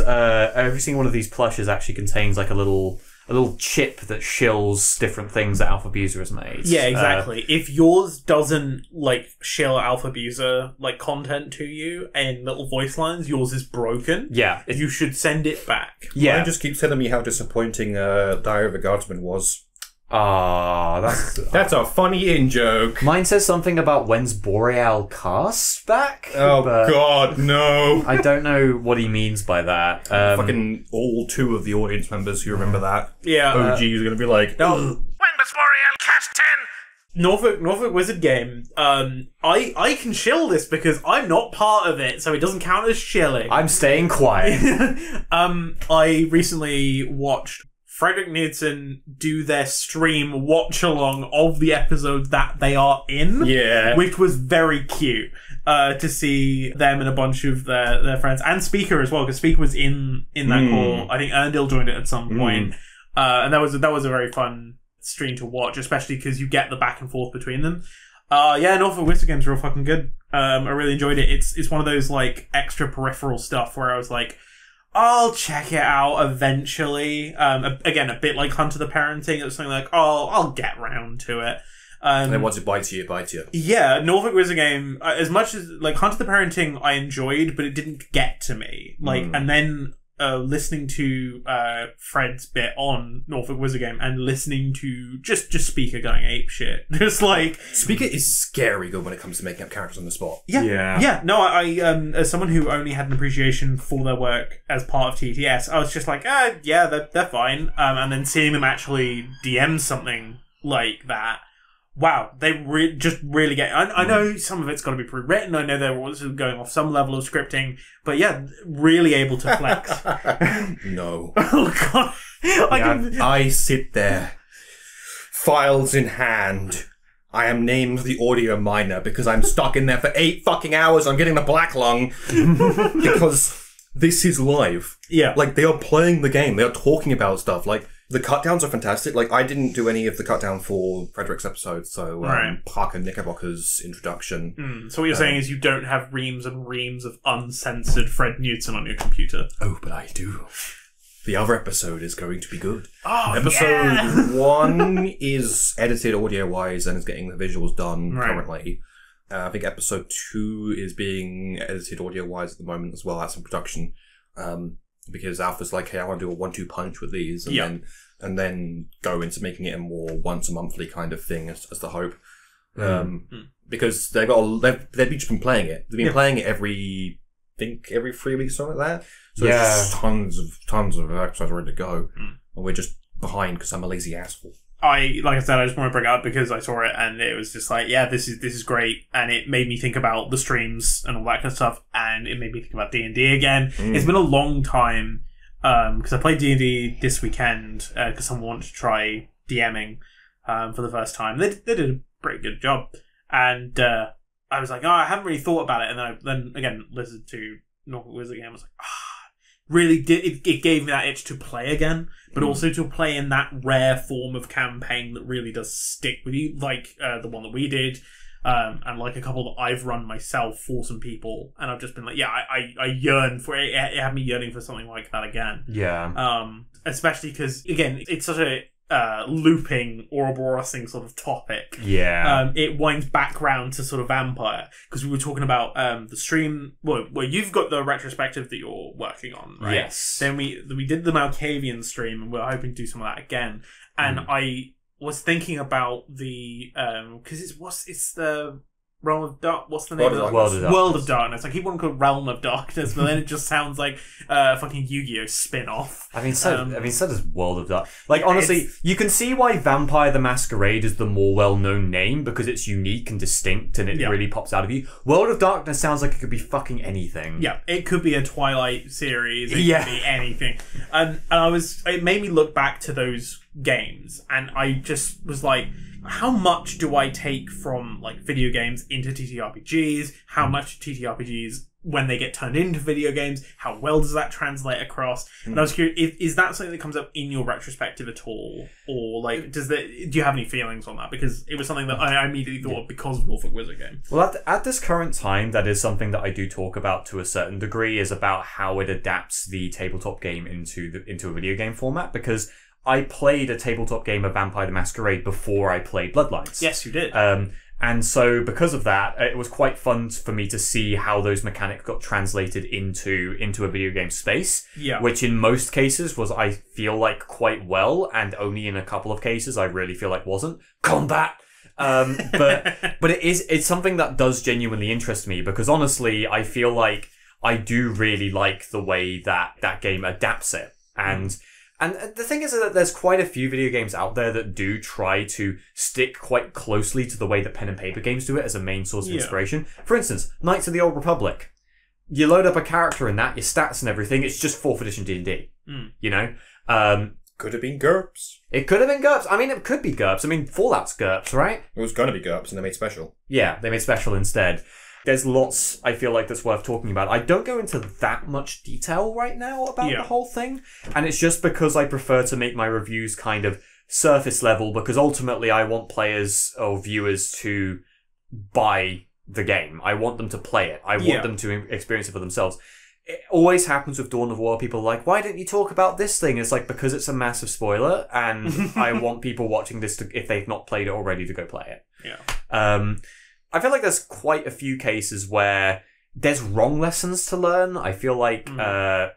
plushes actually contains like a little little chip that shills different things that Alpha Abuser has made. Yeah, exactly. If yours doesn't like shill Alpha Abuser like content to you in little voice lines, yours is broken. Yeah, You should send it back. yeah. Mine just keeps telling me how disappointing Diary of a Guardsman was. Ah, That's a funny in-joke. Mine says something about when's Boreal Cast back. Oh, but God, no. I don't know what he means by that. Fucking all 2 of the audience members who remember that. Yeah. OG is going to be like, No. When does L'Oreal cast 10? Norfolk Wizard Game. I can shill this because I'm not part of it, so it doesn't count as shilling. I'm staying quiet. I recently watched Frederick Knudsen do their stream watch along of the episode that they are in. yeah. Which was very cute to see them and a bunch of their friends and Speaker as well, because Speaker was in that call. I think Erndil joined it at some point. And that was a very fun stream to watch, especially because you get the back and forth between them. Yeah, Norfolk Wizard Game's real fucking good. I really enjoyed it. It's one of those like extra peripheral stuff where I was like, I'll check it out eventually. Again, a bit like Hunter the Parenting. It's something like, oh, I'll get round to it. And then once it bites you, it bites you. Yeah, Norfolk Wizard Game, as much as, like, Hunter the Parenting I enjoyed, but it didn't get to me. Like, and then listening to Fred's bit on Norfolk Wizard Game and listening to just Speaker going apeshit. Just like... Speaker is scary good when it comes to making up characters on the spot. Yeah. No, I as someone who only had an appreciation for their work as part of TTS, I was just like, yeah, they're fine. And then seeing them actually DM something like that, wow, they just really get... I know some of it's got to be pre-written. I know they're also going off some level of scripting. But yeah, really able to flex. No. Oh, God. I sit there, files in hand. I am named the audio miner because I'm stuck in there for 8 fucking hours. I'm getting the black lung because this is live. Yeah. Like, they are playing the game. They are talking about stuff. Like, the cut downs are fantastic. Like, I didn't do any of the cut down for Frederick's episode, so Parker Knickerbocker's introduction. So what you're saying is you don't have reams and reams of uncensored Fred Newton on your computer. Oh, but I do. The other episode is going to be good. Oh, Episode 1 is edited audio-wise and is getting the visuals done currently. I think episode 2 is being edited audio-wise at the moment as well. That's in production. Because Alpha's like, hey, I want to do a 1-2 punch with these. And then go into making it a more once-a-monthly kind of thing as the hope. Because they've just been playing it. They've been playing it every 3 weeks, something like that. So there's just tons of episodes ready to go. And we're just behind because I'm a lazy asshole. Like I said, I just want to bring it up because I saw it and it was just like, yeah, this is great, and it made me think about the streams and all that kind of stuff, and it made me think about D&D again. It's been a long time because I played D&D this weekend because someone wanted to try DMing for the first time. They did a pretty good job, and I was like, oh, I haven't really thought about it, and then again listened to Norfolk Wizard Game. I was like, really did it gave me that itch to play again, but also to play in that rare form of campaign that really does stick with you, like the one that we did, and like a couple that I've run myself for some people, and I've just been like, yeah, I yearn for it. It had me yearning for something like that again. Yeah. Especially because again, it's such a looping Ouroboros-ing sort of topic. Yeah. It winds back round to sort of vampire, because we were talking about the stream. Well, you've got the retrospective that you're working on, right? Yes. Then we did the Malkavian stream, and we're hoping to do some of that again. And I was thinking about the because it's the Realm of Dark. What's the name of it? World of Darkness. I keep wanting to call it Realm of Darkness, but then it just sounds like a fucking Yu-Gi-Oh spin-off. So does World of Dark. Like, honestly, you can see why Vampire the Masquerade is the more well-known name, because it's unique and distinct and it really pops out of you. World of Darkness sounds like it could be fucking anything. Yeah, it could be a Twilight series. It could be anything. And it made me look back to those games, and I just was like, how much do I take from like video games into TTRPGs? How much TTRPGs, when they get turned into video games, how well does that translate across? And I was curious, is that something that comes up in your retrospective at all? Or like, do you have any feelings on that? Because it was something that I immediately thought of because of Norfolk Wizard Game. Well, at this current time, that is something that I do talk about to a certain degree, is about how it adapts the tabletop game into a video game format, because I played a tabletop game of Vampire the Masquerade before I played Bloodlines. Yes, you did. And so because of that, it was quite fun for me to see how those mechanics got translated into a video game space. Yeah. Which in most cases was, I feel like, quite well, and only in a couple of cases I really feel like wasn't. Combat! But it's something that does genuinely interest me, because honestly, I feel like I do really like the way that game adapts it. And the thing is that there's quite a few video games out there that do try to stick quite closely to the way that pen and paper games do it as a main source of inspiration. For instance, Knights of the Old Republic. You load up a character in that, your stats and everything, it's just 4th edition D&D. You know? Could have been GURPS. It could have been GURPS. I mean, it could be GURPS. I mean, Fallout's GURPS, right? It was going to be GURPS and they made special. Yeah, they made special instead. There's lots, I feel like, that's worth talking about. I don't go into that much detail right now about the whole thing. And it's just because I prefer to make my reviews kind of surface level, because ultimately I want players or viewers to buy the game. I want them to play it. I want them to experience it for themselves. It always happens with Dawn of War. People are like, why didn't you talk about this thing? It's like, because it's a massive spoiler, and I want people watching this to, if they've not played it already, to go play it. Yeah. I feel like there's quite a few cases where there's wrong lessons to learn. I feel like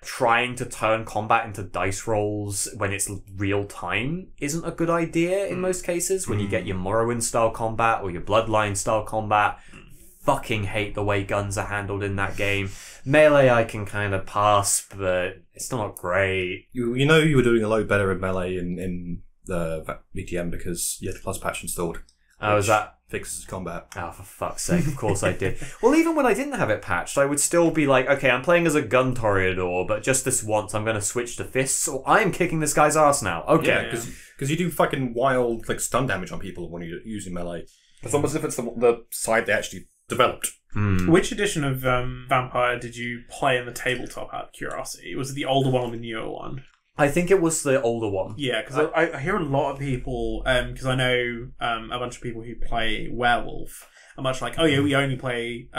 trying to turn combat into dice rolls when it's real time isn't a good idea in most cases. When you get your Morrowind style combat or your Bloodline style combat, fucking hate the way guns are handled in that game. Melee I can kind of pass, but it's still not great. You know you were doing a lot better in Melee in the VTM because you had the plus patch installed. Oh, is that... Fixes combat. Oh, for fuck's sake, of course I did. Well, even when I didn't have it patched, I would still be like, okay, I'm playing as a gun toreador, but just this once I'm going to switch to fists, or I'm kicking this guy's ass now. Okay. Yeah, because you do fucking wild like stun damage on people when you're using Melee. It's almost as if it's the side they actually developed. Which edition of Vampire did you play in the tabletop, out of curiosity? Was it the older one or the newer one? I think it was the older one. Yeah, because I hear a lot of people, because I know a bunch of people who play Werewolf are much like, oh yeah, we only play,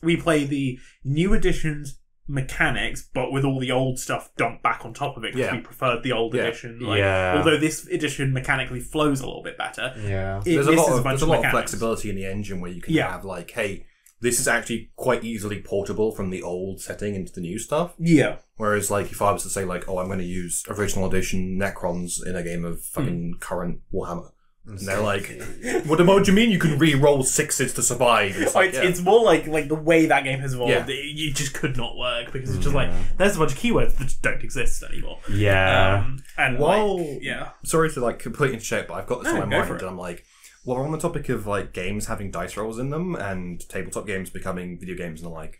we play the new edition's mechanics, but with all the old stuff dumped back on top of it, because we preferred the old edition. Like, although this edition mechanically flows a little bit better. Yeah. There's a lot of flexibility in the engine where you can have like, hey, this is actually quite easily portable from the old setting into the new stuff. Yeah. Whereas, like, if I was to say, like, oh, I'm going to use original edition Necrons in a game of fucking current Warhammer. And they're like, what do you mean you can re-roll 6s to survive? It's, like, it's more like the way that game has evolved, it just could not work, because it's just like, there's a bunch of keywords that just don't exist anymore. Yeah. And while, sorry to, like, completely interject, but I've got this on my mind, and I'm like, well, on the topic of, like, games having dice rolls in them, and tabletop games becoming video games and the like,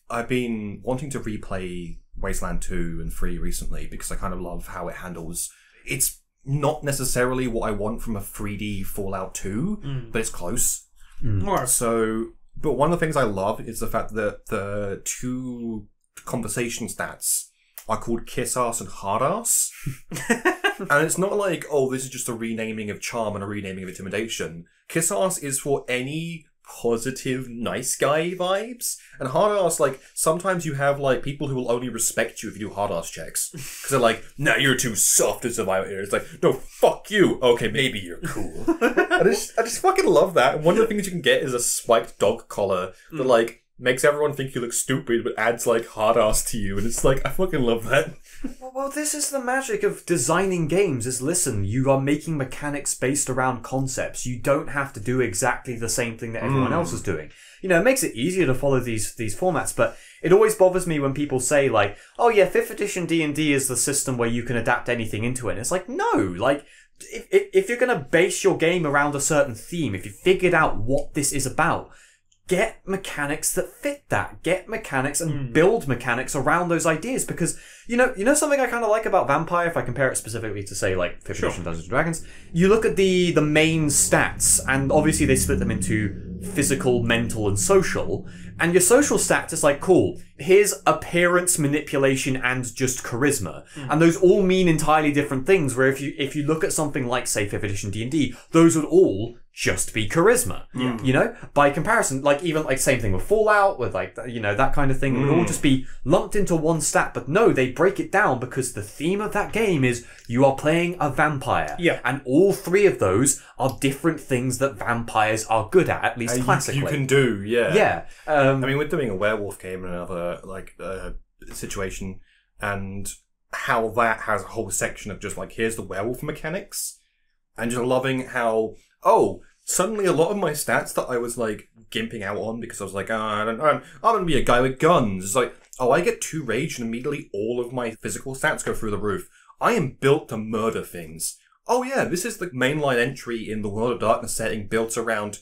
I've been wanting to replay Wasteland 2 and 3 recently, because I kind of love how it handles... It's not necessarily what I want from a 3D Fallout 2, but it's close. So, but one of the things I love is the fact that the two conversation stats are called kiss ass and hard ass. And it's not like, oh, this is just a renaming of charm and a renaming of intimidation. Kiss ass is for any positive nice guy vibes, and hard ass, like, sometimes you have like people who will only respect you if you do hard ass checks, because they're like, nah, you're too soft to survive here. It's like, no, fuck you. Okay, maybe you're cool. I just fucking love that. And one of the things you can get is a spiked dog collar that like makes everyone think you look stupid, but adds like hard ass to you, and it's like, I fucking love that. Well, this is the magic of designing games, is listen, you are making mechanics based around concepts. You don't have to do exactly the same thing that everyone else is doing. You know, it makes it easier to follow these formats, but it always bothers me when people say, like, oh yeah, 5th edition D&D is the system where you can adapt anything into it. And it's like, no, like, if you're going to base your game around a certain theme, if you figured out what this is about, get mechanics that fit that. Get mechanics and build mechanics around those ideas. Because, you know something I kind of like about Vampire, if I compare it specifically to, say, like, 5th edition Dungeons & Dragons? You look at the main stats, and obviously they split them into physical, mental, and social. And your social stats is like, cool, here's appearance, manipulation, and just charisma. And those all mean entirely different things, where if you look at something like, say, 5th edition D&D, those would all just be charisma. You know, by comparison, like even like same thing with Fallout, with like you know that kind of thing. It would all just be lumped into one stat, but no, they break it down because the theme of that game is you are playing a vampire. Yeah. And all three of those are different things that vampires are good at least classically. You can do, yeah. Yeah. I mean, we're doing a werewolf game in another situation, and how that has a whole section of just like, here's the werewolf mechanics, and just loving how, suddenly a lot of my stats that I was like gimping out on because I was like, I'm going to be a guy with guns. It's like, I get 2 rage and immediately all of my physical stats go through the roof. I am built to murder things. Oh yeah, this is the mainline entry in the World of Darkness setting built around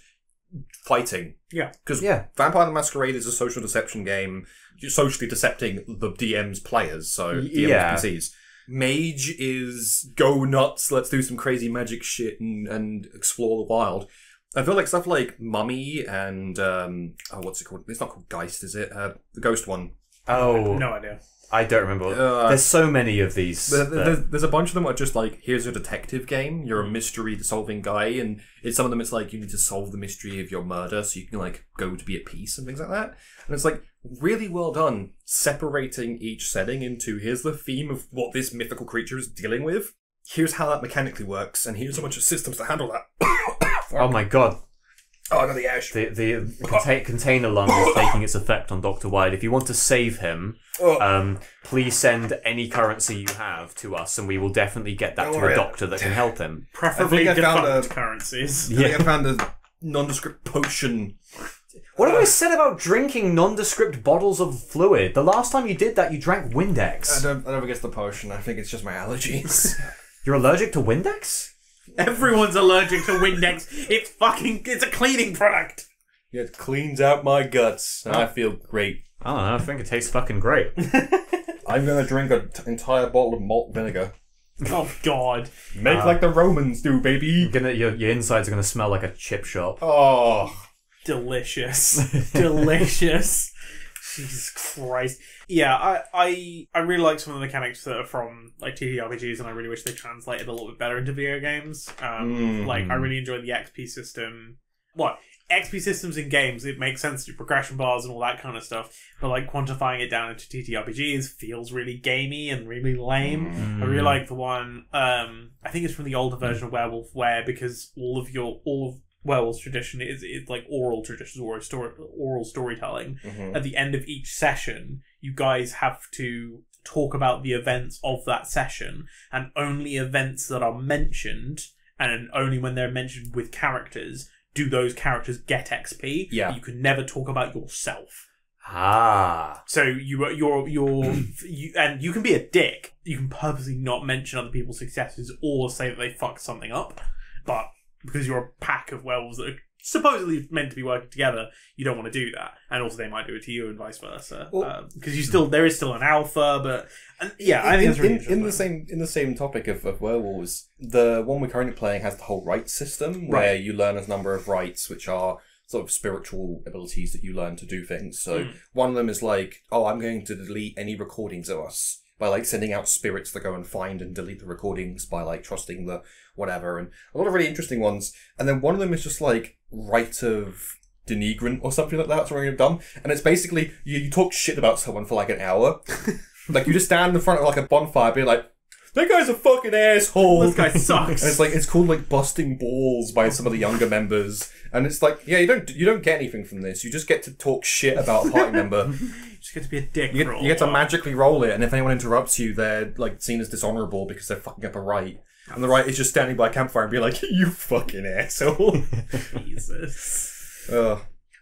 fighting. Yeah. Because Vampire the Masquerade is a social deception game. You're socially decepting the DM's players, so DM's PCs. Mage is go nuts, let's do some crazy magic shit and explore the wild. I feel like stuff like Mummy and, what's it called? It's not called Geist, is it? The Ghost one. Oh. No idea. I don't remember. There's so many of these. There's a bunch of them that are just like, here's a detective game. You're a mystery solving guy, and some of them it's like you need to solve the mystery of your murder so you can like go to be at peace and things like that. And it's like really well done separating each setting into here's the theme of what this mythical creature is dealing with. Here's how that mechanically works, and here's a bunch of systems to handle that. Oh my god. Oh, I got the ash. The container lung is taking its effect on Dr. White. If you want to save him, please send any currency you have to us, and we will definitely get that to a doctor that can help him. Preferably defunct currencies. I think I found a nondescript potion. What have I said about drinking nondescript bottles of fluid? The last time you did that, you drank Windex. I don't think it's the potion. I think it's just my allergies. You're allergic to Windex? Everyone's allergic to Windex. It's a cleaning product. It cleans out my guts, and I feel great. I don't know, I think it tastes fucking great. I'm gonna drink an entire bottle of malt vinegar. Oh god. Make like the Romans do, baby. Your insides are gonna smell like a chip shop. Oh. Delicious. Delicious. Jesus Christ. Yeah, I really like some of the mechanics that are from like TTRPGs, and I really wish they translated a little bit better into video games. Like I really enjoy the XP system. XP systems in games, it makes sense to do progression bars and all that kind of stuff, but like quantifying it down into TTRPGs feels really gamey and really lame. I really like the one, I think it's from the older version of Werewolf, where because all of Werewolf's tradition is like oral traditions or oral storytelling. At the end of each session, you guys have to talk about the events of that session, and only events that are mentioned, and only when they're mentioned with characters, do those characters get XP. Yeah. You can never talk about yourself. So and you can be a dick. You can purposely not mention other people's successes or say that they fucked something up, but because you're a pack of werewolves that are supposedly meant to be working together, you don't want to do that. And also they might do it to you and vice versa. Because there is still an alpha, but I think it's really interesting. In the same topic of werewolves, the one we're currently playing has the whole rights system, where you learn a number of rights, which are sort of spiritual abilities that you learn to do things. So one of them is like, I'm going to delete any recordings of us, by like sending out spirits that go and find and delete the recordings by like trusting the whatever, and a lot of really interesting ones. And then one of them is just like right of denigrant or something like that, something dumb. And it's basically you talk shit about someone for like an hour. Like you just stand in front of like a bonfire, be like, that guy's a fucking asshole. This guy sucks. And it's like, it's called like busting balls by some of the younger members. And it's like, you don't get anything from this. You just get to talk shit about a party member. You just get to be a dick. You get to magically roll it, and if anyone interrupts you, they're like seen as dishonourable because they're fucking up a right. And the right is just standing by a campfire and be like, you fucking asshole. Jesus.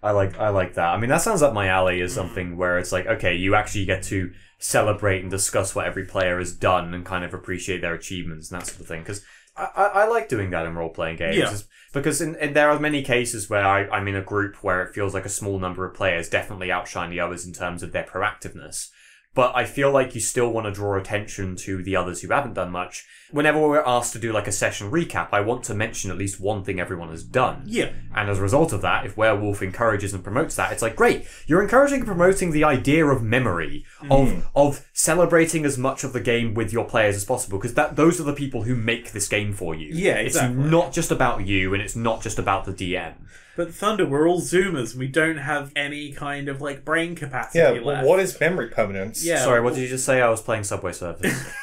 I like that. I mean, that sounds up my alley as something where it's like, okay, you actually get to celebrate and discuss what every player has done and kind of appreciate their achievements and that sort of thing. Because I like doing that in role-playing games. Yeah. Because there are many cases where I'm in a group where it feels like a small number of players definitely outshine the others in terms of their proactiveness. but I feel like you still want to draw attention to the others who haven't done much. Whenever we're asked to do like a session recap, I want to mention at least one thing everyone has done. Yeah. And as a result of that, if Werewolf encourages and promotes that, it's like, great, you're encouraging and promoting the idea of memory, of celebrating as much of the game with your players as possible, because those are the people who make this game for you. Yeah, exactly. It's not just about you, and it's not just about the DM. But Thunder, we're all Zoomers. We don't have any kind of like brain capacity Yeah, left. well, what is memory permanence? Yeah. Sorry, what did you just say? I was playing Subway Surfers.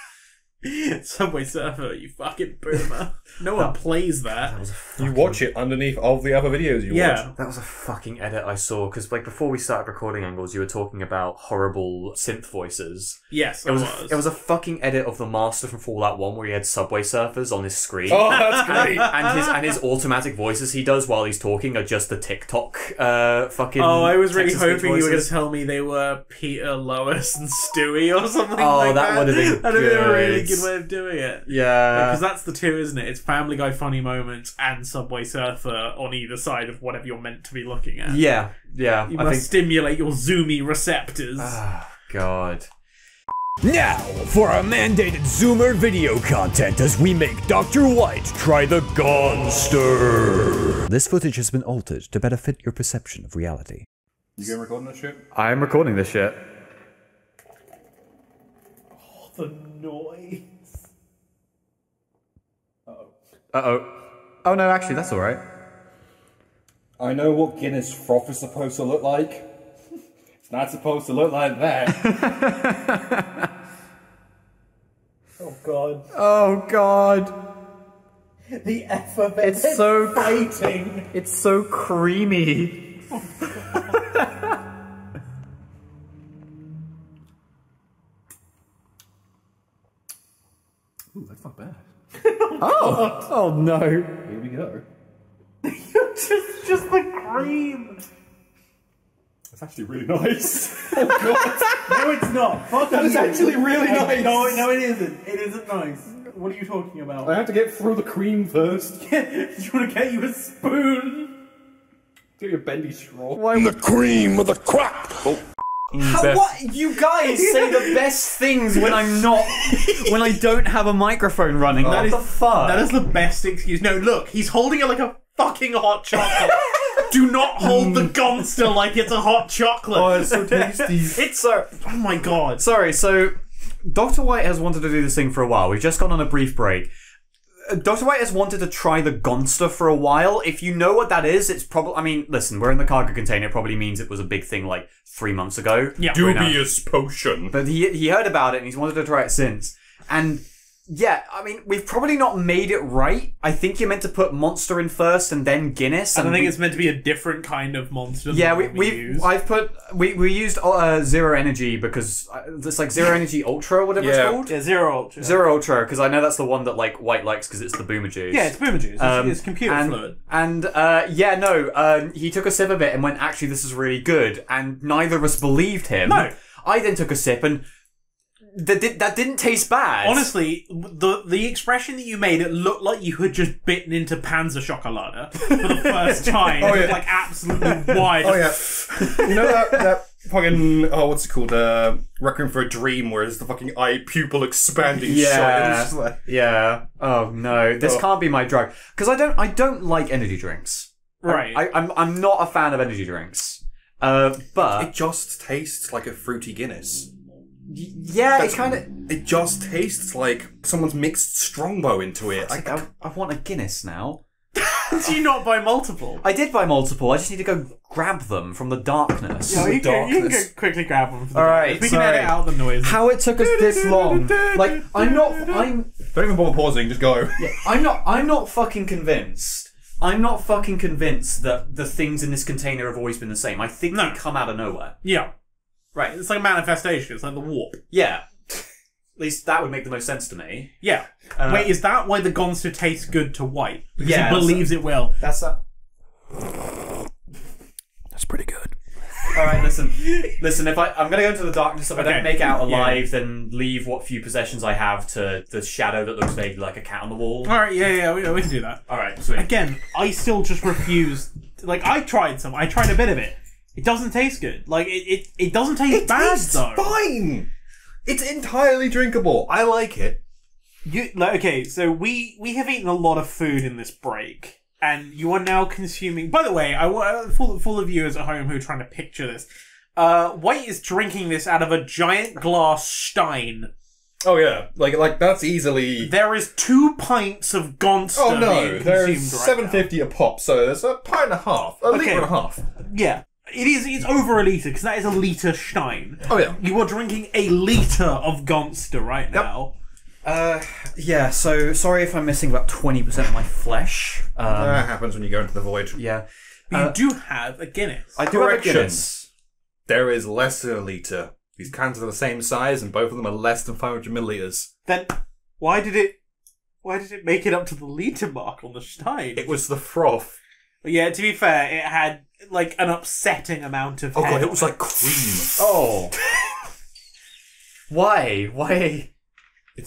Subway Surfer, you fucking boomer. No one plays that. You watch it underneath all the other videos you watch. That was a fucking edit I saw, because like before we started recording Angles, you were talking about horrible synth voices. Yes, It was a fucking edit of the Master from Fallout 1 where he had Subway Surfers on his screen. Oh, that's great. And his automatic voices he does while he's talking are just the TikTok fucking. Oh, I was really text-to-speech hoping you were going to voices. tell me they were Peter, Lois, and Stewie or something Oh, like that that. would have been That'd have been a really good. good way of doing it. Yeah. Because that's the two, isn't it? It's Family Guy funny moments and Subway Surfer on either side of whatever you're meant to be looking at. Yeah. You must stimulate your zoomy receptors. Oh, God. Now, for our mandated Zoomer video content as we make Dr. White try the Gonster. This footage has been altered to better fit your perception of reality. You going recording that shit? I'm recording this shit. The noise. Uh-oh. Oh, no, actually, that's alright. I know what Guinness froth is supposed to look like. It's not supposed to look like that. Oh god. Oh, God. The alphabet. It's so fighting. It's so creamy. Ooh, that's not bad. Oh, no. Here we go. just the cream. That's actually really nice. Oh god. No, it's not. Fuck That is you. actually really nice. No, it isn't. It isn't nice. What are you talking about? I have to get through the cream first. Do you want to get you a spoon? Get your bendy straw. The cream of the crop. What? You guys say the best things when I'm not, when I don't have a microphone running. What the fuck? That is the best excuse. No, look, he's holding it like a fucking hot chocolate. Do not hold the Gonster like it's a hot chocolate. Oh, it's so tasty. It's so... Oh my god. Sorry, so Dr. White has wanted to do this thing for a while. We've just gone on a brief break. Dr. White has wanted to try the Gonster for a while. If you know what that is, it's probably... I mean, listen, we're in the cargo container. It probably means it was a big thing like 3 months ago. Yeah. Dubious potion. But he heard about it and he's wanted to try it since. And yeah, I mean, we've probably not made it right. I think you're meant to put Monster in first and then Guinness. I don't think it's meant to be a different kind of monster. Yeah, than we use. we used Zero Energy because it's like Zero Energy Ultra, whatever it's called. Yeah, Zero Ultra. Zero Ultra, because I know that's the one that like White likes because it's the boomer juice. Yeah, it's boomer juice. It's computer fluid. And he took a sip of it and went, actually, this is really good. And neither of us believed him. No. I then took a sip and that didn't taste bad. Honestly, the expression that you made, it looked like you had just bitten into Panzer Chocolate for the first time. Oh, yeah. It was like absolutely wide. Oh yeah. You know that fucking what's it called? Requiem for a Dream, where it's the fucking eye pupil expanding shot. And it's just like, Yeah. Oh no, this can't be my drug because I don't like energy drinks. Right. I'm not a fan of energy drinks. But It just tastes like a fruity Guinness. yeah, it kind of. It just tastes like someone's mixed Strongbow into it. I want a Guinness now. Did you not buy multiple? I did buy multiple. I just need to go grab them from the darkness. You can go quickly grab them. All right, we can sorry. edit out the noise. How it took us this long? Like I'm don't even bother pausing, just go. I'm not fucking convinced. I'm not fucking convinced that the things in this container have always been the same. I think they come out of nowhere. Yeah. Right, it's like a manifestation. It's like the warp. Yeah. At least that would make the most sense to me. Yeah. Wait, is that why the Gonster tastes good to White? Because Yeah, he believes it will. That's that. That's pretty good. All right, listen. If I'm gonna go into the darkness, if I don't Okay. make it out alive, then leave what few possessions I have to the shadow that looks vaguely like a cat on the wall. Alright, yeah, we can do that. All right, sweet. Again, I still just refuse. Like, I tried a bit of it. It doesn't taste good. Like, it doesn't taste bad, tastes though. fine. It's entirely drinkable. I like it. Okay, so we have eaten a lot of food in this break, and you are now consuming. By the way, for the viewers at home who are trying to picture this, White is drinking this out of a giant glass stein. Oh yeah, like that's easily. There is 2 pints of Gonster. Oh no, being there's consumed right 750 a pop, so there's a pint and a half, a liter and a half. now. Yeah. It's over a litre, because that is a litre stein. Oh yeah. You are drinking a litre of Gonster right now. Yeah, so sorry if I'm missing about 20% of my flesh. That happens when you go into the void. Yeah. But you do have a Guinness. I do have a Correction. Guinness. There is less than a litre. These cans are the same size, and both of them are less than 500 millilitres. Then why did it make it up to the litre mark on the stein? It was the froth. Yeah, to be fair, it had like an upsetting amount of Oh head god, it on was like cream. Oh. Why?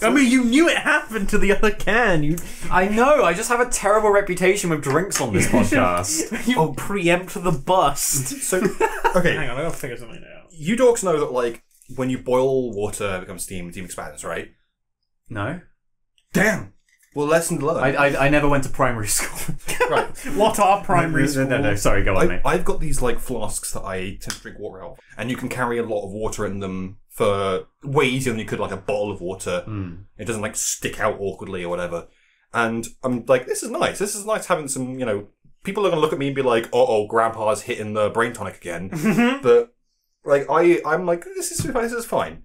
I mean, you knew it happened to the other can. I know, I just have a terrible reputation with drinks on this podcast. You preempt the bust. So, okay, Hang on, I gotta figure something out. you dorks know that, like, when you boil water, it becomes steam expands, right? No? Damn! Well, lesson learned. I never went to primary school. Right. What are primary schools? No, sorry, go on, mate. I've got these, like, flasks that I tend to drink water out of, and you can carry a lot of water in them for way easier than you could, like, a bottle of water. It doesn't, like, stick out awkwardly or whatever. And I'm like, this is nice. This is nice having some, you know, people are going to look at me and be like, uh-oh, Grandpa's hitting the brain tonic again. But, like, I'm like, this is fine.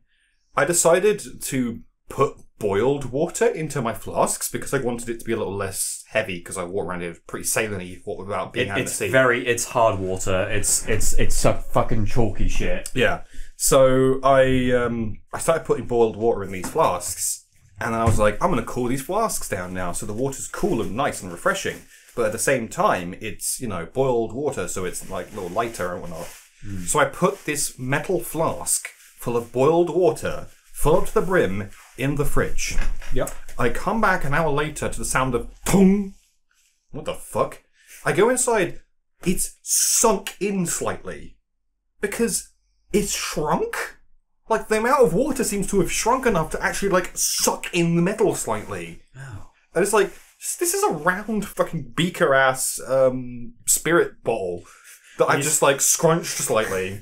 I decided to put boiled water into my flasks because I wanted it to be a little less heavy because I walk around it pretty saline without being out in the sea. It's hard water. It's so fucking chalky shit. Yeah. So I started putting boiled water in these flasks, and I was like, I'm going to cool these flasks down now, so the water's cool and nice and refreshing. But at the same time, it's, you know, boiled water, so it's like a little lighter and whatnot. So I put this metal flask full of boiled water, full up to the brim, in the fridge. Yep. I come back an hour later to the sound of pong. What the fuck? I go inside. It's sunk in slightly because it's shrunk. Like, the amount of water seems to have shrunk enough to actually, like, suck in the metal slightly. Oh. And it's like, this is a round fucking beaker-ass spirit bottle that I've just, like, scrunched slightly.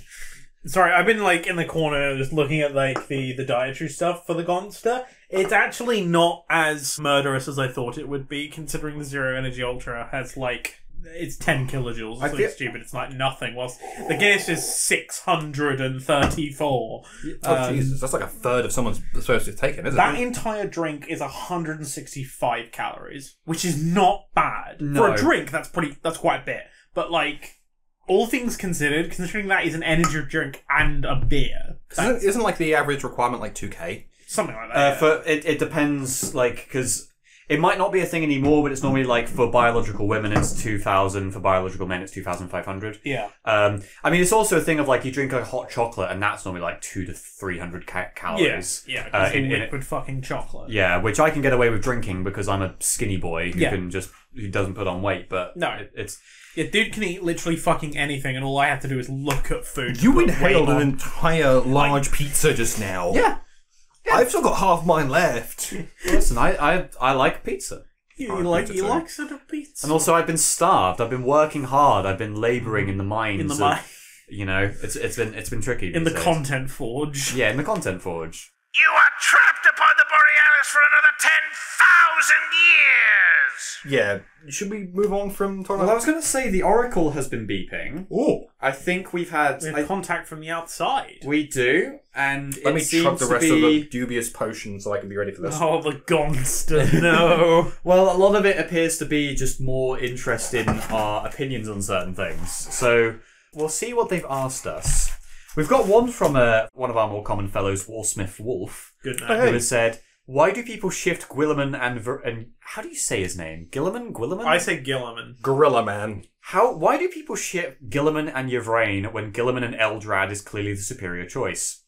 Sorry, I've been like in the corner just looking at like the dietary stuff for the Gonster. It's actually not as murderous as I thought it would be, considering the Zero Energy Ultra has like it's 10 kilojoules. It's something stupid. It's like nothing. Whilst the Guinness is 634. Oh Jesus, that's like a third of someone's supposed to have taken, isn't That it? entire drink is 165 calories, which is not bad No. for a drink. That's quite a bit. But like, all things considered, considering that is an energy drink and a beer, Isn't like the average requirement like 2k? something like that. For it depends, like, because it might not be a thing anymore, but it's normally like for biological women it's 2,000, for biological men it's 2,500. Yeah. I mean, it's also a thing of like you drink a hot chocolate and that's normally like 200 to 300 calories. Yeah, because in liquid fucking chocolate. Yeah, which I can get away with drinking because I'm a skinny boy who Yeah. who doesn't put on weight. But No. it's Yeah, dude can eat literally fucking anything, and all I have to do is look at food. You put inhaled weight an on. entire large pizza just now. yeah. I've still got half mine left. Listen, I like pizza. You Oh, like pizza you too. like sort of pizza. And also, I've been starved. I've been working hard. I've been labouring in the mines. in the of- mi- You know, it's been tricky. in the these days. content forge. Yeah, in the content forge. You are trapped upon the Borealis for another 10,000 years! Yeah. Should we move on from talking Well, I was going to say the Oracle has been beeping. Oh, I think we've had. We have contact from the outside. We do, and let me it seems chug the to rest be. of the dubious potion so I can be ready for this. Oh, the Gonster, no. Well, a lot of it appears to be just more interest in our opinions on certain things. So we'll see what they've asked us. We've got one from one of our more common fellows, Warsmith Wolf, Good Hey. night. who has said, "Why do people shift Gwilliman and how do you say his name? Gwilliman? I say Gilliman. Gorilla Man. Why do people ship Gilliman and Yvrain when Gilliman and Eldrad is clearly the superior choice?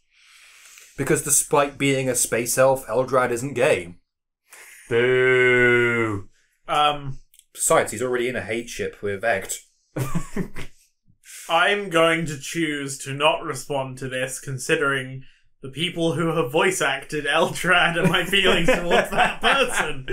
Because despite being a space elf, Eldrad isn't gay. Boo. Besides, he's already in a hate ship with Ect. I'm going to choose to not respond to this, considering the people who have voice acted Eldrad and my feelings towards that person.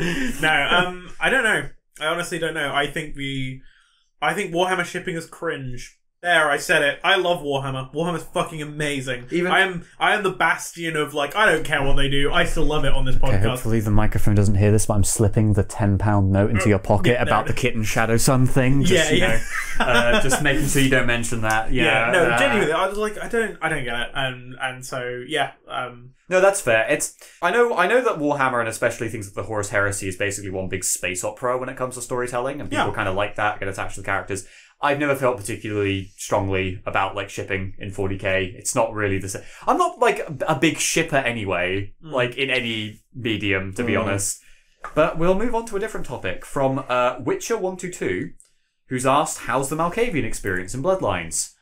No, I don't know. I honestly don't know. I think Warhammer shipping is cringe. There, I said it. I love Warhammer. Warhammer's fucking amazing. I am the bastion of, like, I don't care what they do. I still love it on this podcast. Okay, hopefully the microphone doesn't hear this, but I'm slipping the £10 note into your pocket about the Kitten Shadow Sun thing. Just, just making sure you don't mention that. No, genuinely, I was like, I don't get it. And so, yeah. No, that's fair. I know that Warhammer, and especially things like the Horus Heresy, is basically one big space opera when it comes to storytelling, and people kind of like that, get attached to the characters. I've never felt particularly strongly about, like, shipping in 40k. It's not really the same. I'm not, like, a big shipper anyway, like, in any medium, to be honest. But we'll move on to a different topic from Witcher122, who's asked, how's the Malkavian experience in Bloodlines?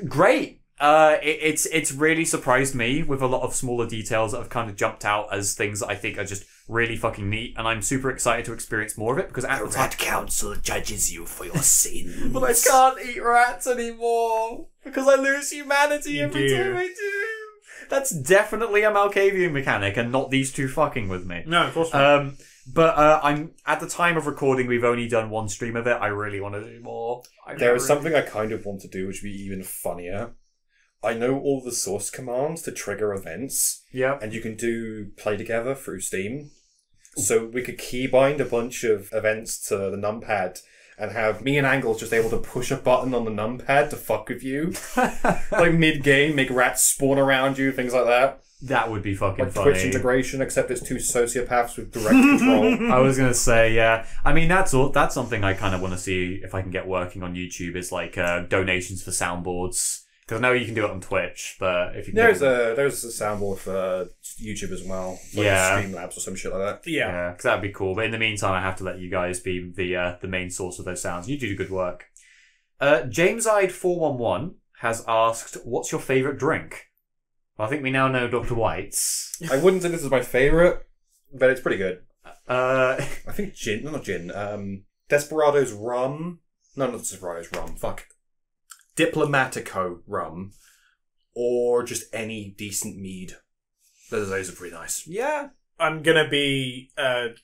Great. It's really surprised me with a lot of smaller details that have kind of jumped out as things that I think are just really fucking neat, and I'm super excited to experience more of it because at the Rat Council judges you for your sins. But I can't eat rats anymore because I lose humanity every time I do. That's definitely a Malkavian mechanic, and not these two fucking with me. No, of course not. But I'm at the time of recording, we've only done one stream of it. I really want to do more. There is something I kind of want to do, which would be even funnier. I know all the source commands to trigger events. Yeah. And you can do play together through Steam. So we could keybind a bunch of events to the numpad and have me and Angles just able to push a button on the numpad to fuck with you. Like mid-game, make rats spawn around you, things like that. That would be fucking like funny. Twitch integration, except it's two sociopaths with direct control. I was gonna say, yeah. I mean, that's something I kind of want to see if I can get working on YouTube. Is like donations for soundboards. Because I know you can do it on Twitch, but if you can there's a soundboard for YouTube as well, like Streamlabs or some shit like that. Yeah, because that'd be cool. But in the meantime, I have to let you guys be the main source of those sounds. You do good work. Jameside411 has asked, "What's your favorite drink?" Well, I think we now know Dr. White's. I wouldn't say this is my favorite, but it's pretty good. I think gin. No, not gin. Desperado's rum. No, not Desperado's rum. Fuck. Diplomatico rum, or just any decent mead. Those are pretty nice. Yeah, I'm gonna be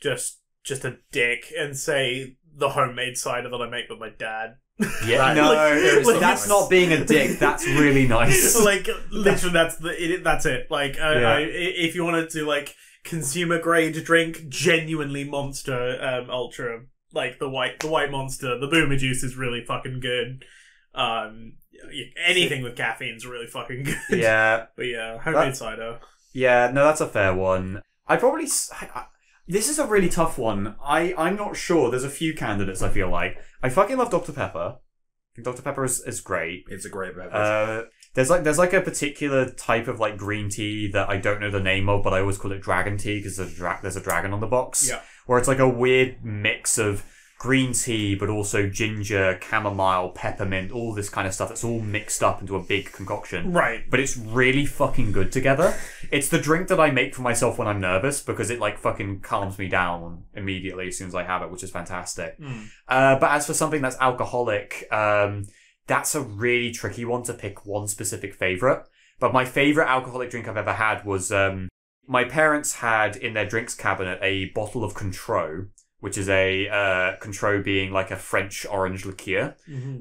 just a dick and say the homemade cider that I make with my dad. Yeah, that's not being a dick. That's really nice. Like literally, that's it. Like, if you wanted to like consumer grade drink, genuinely Monster Ultra, like the white Monster, the Boomer Juice is really fucking good. Anything with caffeine's really fucking good. Yeah. But yeah, homemade cider. Yeah, no, that's a fair one. This is a really tough one. I'm not sure. There's a few candidates I feel like. I fucking love Dr. Pepper. I think Dr. Pepper is great. It's a great beverage. There's like a particular type of like green tea that I don't know the name of, but I always call it dragon tea because there's a dragon on the box. Yeah. Where it's like a weird mix of green tea, but also ginger, chamomile, peppermint, all this kind of stuff that's all mixed up into a big concoction. Right. But it's really fucking good together. It's the drink that I make for myself when I'm nervous because it like fucking calms me down immediately as soon as I have it, which is fantastic. But as for something that's alcoholic, that's a really tricky one to pick one specific favourite. But my favourite alcoholic drink I've ever had was my parents had in their drinks cabinet a bottle of Cointreau, which is a Cointreau being like a French orange liqueur.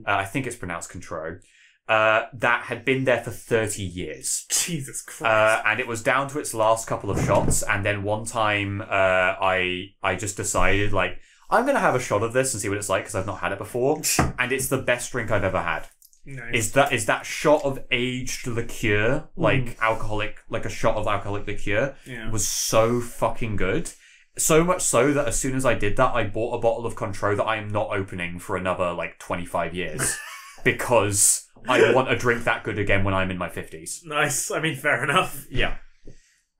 I think it's pronounced Cointreau. That had been there for 30 years. Jesus Christ. And it was down to its last couple of shots. And then one time I just decided, like, I'm going to have a shot of this and see what it's like because I've not had it before. And it's the best drink I've ever had. Nice. Is that shot of aged liqueur, like alcoholic, like a shot of alcoholic liqueur, was so fucking good. So much so that as soon as I did that, I bought a bottle of Cointreau that I am not opening for another, like, 25 years. Because I want a drink that good again when I'm in my 50s. Nice. I mean, fair enough. Yeah.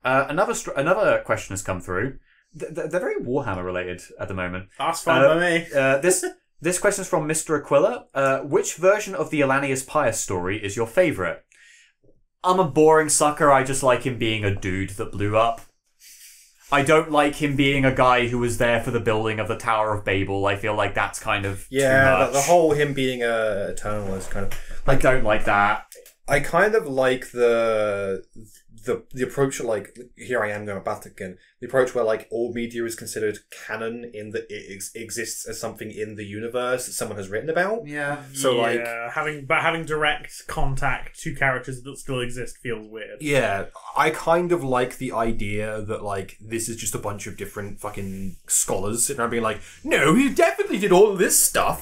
Another question has come through. They're very Warhammer related at the moment. That's fine by me. This question is from Mr. Aquila. Which version of the Elanius Pius story is your favourite? I'm a boring sucker. I just like him being a dude that blew up. I don't like him being a guy who was there for the building of the Tower of Babel. I feel like that's kind of too much. The whole him being eternal is kind of... I don't like that. I kind of like the the approach like here I am going back again. The approach where like all media is considered canon in that it exists as something in the universe that someone has written about. Yeah. So like having direct contact to characters that still exist feels weird. Yeah, I kind of like the idea that, like, this is just a bunch of different fucking scholars sitting around being like, no, he definitely did all of this stuff.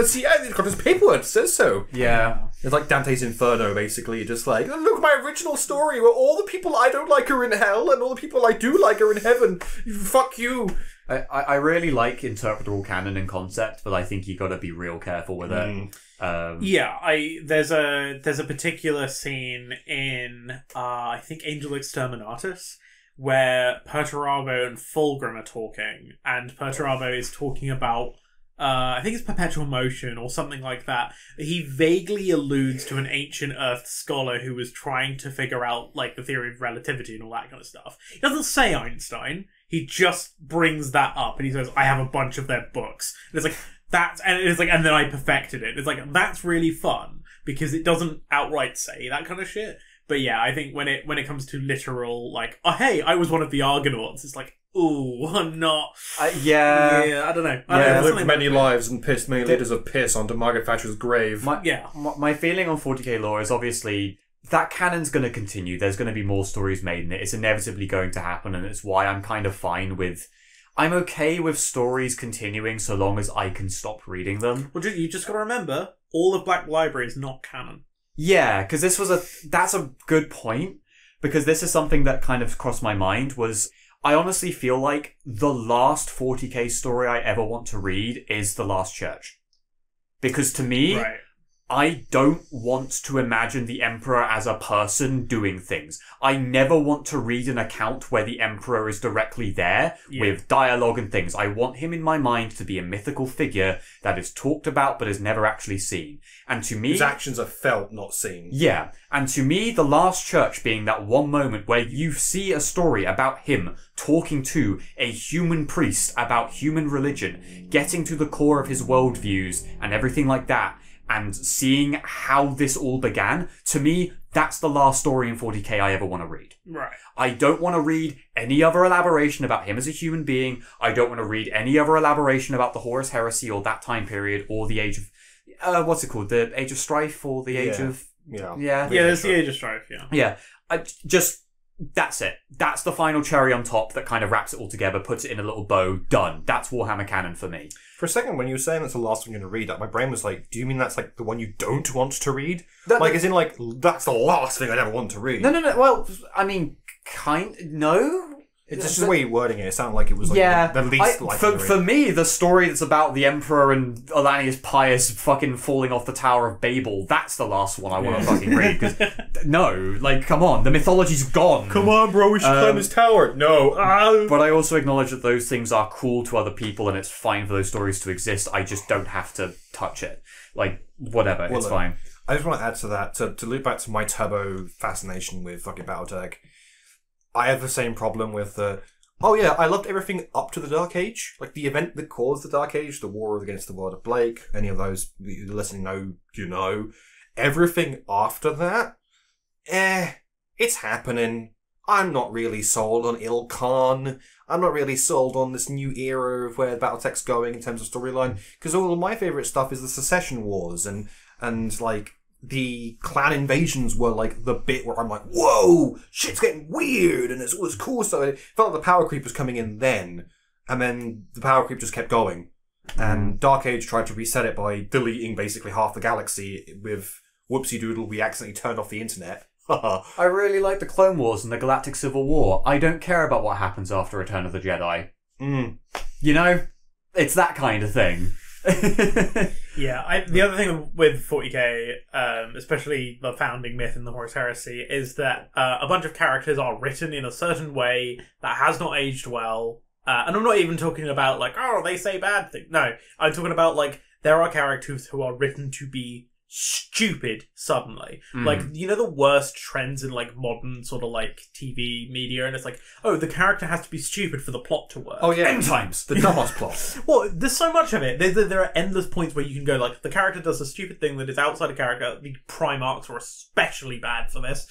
See, I've got his paperwork, it says so. Yeah. It's like Dante's Inferno, basically. Just like, look, my original story where all the people I don't like are in hell and all the people I do like are in heaven. Fuck you. I really like interpretable canon and concept, but I think you got to be real careful with it. There's a particular scene in I think Angel Exterminatus where Perturabo and Fulgrim are talking, and Perturabo is talking about I think it's perpetual motion or something like that. He vaguely alludes to an ancient Earth scholar who was trying to figure out like the theory of relativity and all that kind of stuff. He doesn't say Einstein. He just brings that up and he says, I have a bunch of their books. And it's like, and then I perfected it. It's like, that's really fun because it doesn't outright say that kind of shit. But yeah, I think when it comes to literal, like, oh hey, I was one of the Argonauts, it's like, ooh, I'm not. Yeah, I don't know. I've lived many lives and pissed many liters of piss onto Margaret Thatcher's grave. My feeling on 40k lore is obviously that canon's going to continue. There's going to be more stories made in it. It's inevitably going to happen, and it's why I'm kind of fine with. I'm okay with stories continuing so long as I can stop reading them. Well, you just got to remember, all of Black Library is not canon. Yeah, because that's a good point, because this is something that kind of crossed my mind was, I honestly feel like the last 40k story I ever want to read is The Last Church. Because to me, right. I don't want to imagine the Emperor as a person doing things. I never want to read an account where the Emperor is directly there with dialogue and things. I want him in my mind to be a mythical figure that is talked about but is never actually seen. And to me... his actions are felt, not seen. Yeah. And to me, The Last Church being that one moment where you see a story about him talking to a human priest about human religion, getting to the core of his worldviews and everything like that, and seeing how this all began, to me, that's the last story in 40k I ever want to read. Right. I don't want to read any other elaboration about him as a human being. I don't want to read any other elaboration about the Horus Heresy or that time period or the Age of... what's it called? The Age of Strife or the Age of... Yeah, there's the Age of Strife, Yeah. That's it. That's the final cherry on top that kind of wraps it all together, puts it in a little bow, done. That's Warhammer canon for me. For a second, when you were saying that's the last one you're going to read, my brain was like, do you mean that's like the one you don't want to read? As in like, that's the last thing I'd ever want to read. No. Well, I mean, no? It's just the way you're wording it. It sounded like it was like the least likely. For me, the story that's about the Emperor and Alanius Pius fucking falling off the Tower of Babel, that's the last one I want to fucking read. Because, no, like, come on, the mythology's gone. Come on, bro, we should climb this tower. No. But I also acknowledge that those things are cool to other people and it's fine for those stories to exist. I just don't have to touch it. Like, whatever, it's fine. I just want to add to that, to loop back to my turbo fascination with fucking Battletech. I have the same problem with the... oh yeah, I loved everything up to the Dark Age. Like, the event that caused the Dark Age, the War against the World of Blake, any of those you listening know, you know. Everything after that, it's happening. I'm not really sold on Ilkhan. I'm not really sold on this new era of where Battletech's going in terms of storyline. Because all of my favourite stuff is the Secession Wars and like... the clan invasions were like the bit where I'm like, whoa, shit's getting weird and it's all this cool stuff. It felt like the power creep was coming in then, and then the power creep just kept going. And Dark Age tried to reset it by deleting basically half the galaxy with whoopsie doodle, we accidentally turned off the internet. I really like the Clone Wars and the Galactic Civil War. I don't care about what happens after Return of the Jedi. You know? It's that kind of thing. Yeah, the other thing with 40k, especially the founding myth in the Horus Heresy, is that a bunch of characters are written in a certain way that has not aged well. And I'm not even talking about like, oh, they say bad things. No, I'm talking about like there are characters who are written to be stupid suddenly. Like, you know, the worst trends in like modern sort of like TV media, and it's like, oh, the character has to be stupid for the plot to work. Oh yeah, End times. the dumbass plot. Well, there's so much of it. There are endless points where you can go like, the character does a stupid thing that is outside of character. The prime arcs are especially bad for this,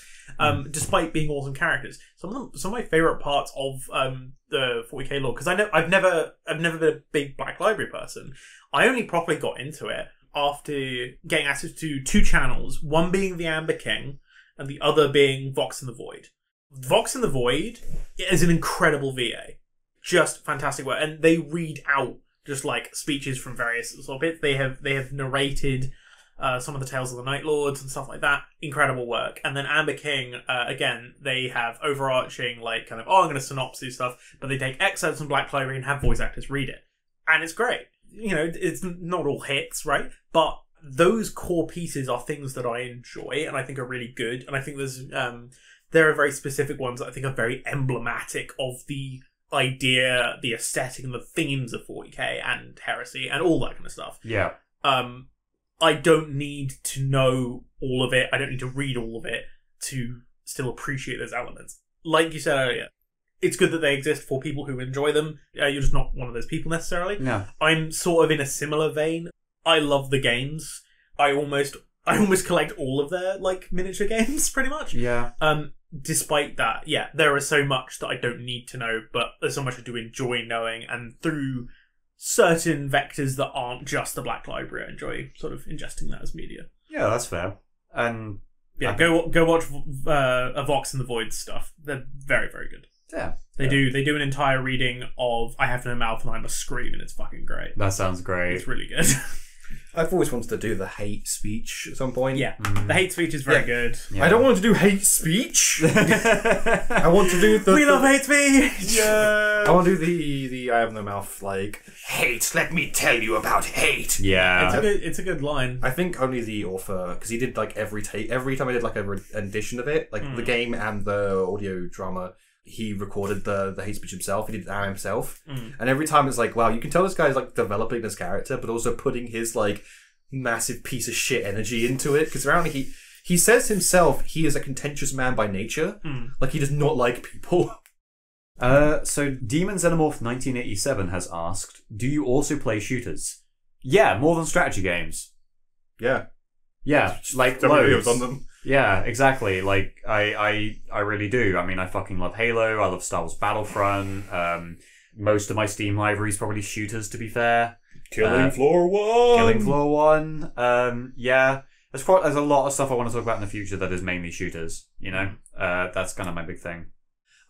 despite being awesome characters. Some of my favorite parts of the 40k lore, because I've never been a big Black Library person. I only properly got into it after getting access to 2 channels, one being the Amber King and the other being Vox in the Void. Vox in the Void is an incredible VA. Just fantastic work. And they read out just like speeches from various sort of bits. They have narrated some of the Tales of the Night Lords and stuff like that. Incredible work. And then Amber King, again, they have overarching like kind of, I'm going to synopsis stuff, but they take excerpts from Black Library and have voice actors read it. And it's great. You know, it's not all hits, right? But those core pieces are things that I enjoy and I think are really good. And I think there are very specific ones that I think are very emblematic of the idea, the aesthetic, and the themes of 40k and Heresy and all that kind of stuff. Yeah. I don't need to know all of it. I don't need to read all of it to still appreciate those elements. Like you said earlier, it's good that they exist for people who enjoy them. You're just not one of those people necessarily. No. I'm sort of in a similar vein. I love the games. I almost collect all of their like miniature games, pretty much. Yeah. Despite that, yeah, there is so much that I don't need to know, but there's so much I do enjoy knowing, and through certain vectors that aren't just the Black Library, I enjoy sort of ingesting that as media. Yeah, that's fair. And yeah, go watch a Vox in the Void stuff. They're very, very good. yeah, They do an entire reading of I Have No Mouth and I Must Scream, and it's fucking great. that sounds great. It's really good. I've always wanted to do the hate speech at some point. Yeah, the hate speech is very good. Yeah. I don't want to do hate speech. I want to do the. We love hate speech. Yeah. I want to do the I have no mouth like. Hate, let me tell you about hate. Yeah. It's a good line. I think only the author, because he did like every time I did like a rendition of it, like the game and the audio drama. He recorded the hate speech himself. He did that himself, and every time it's like, wow, you can tell this guy's like developing this character, but also putting his like massive piece of shit energy into it. Because apparently he says himself he is a contentious man by nature. Like he does not like people. So Demon Xenomorph 1987 has asked, do you also play shooters? Yeah, more than strategy games. Yeah, Yeah, like Don't really loads. on them. Yeah, exactly. Like I really do. I mean, I fucking love Halo. I love Star Wars Battlefront. Most of my Steam library is probably shooters, to be fair. Killing Floor 1! Killing Floor 1. Yeah. There's a lot of stuff I want to talk about in the future that is mainly shooters, you know? That's kind of my big thing.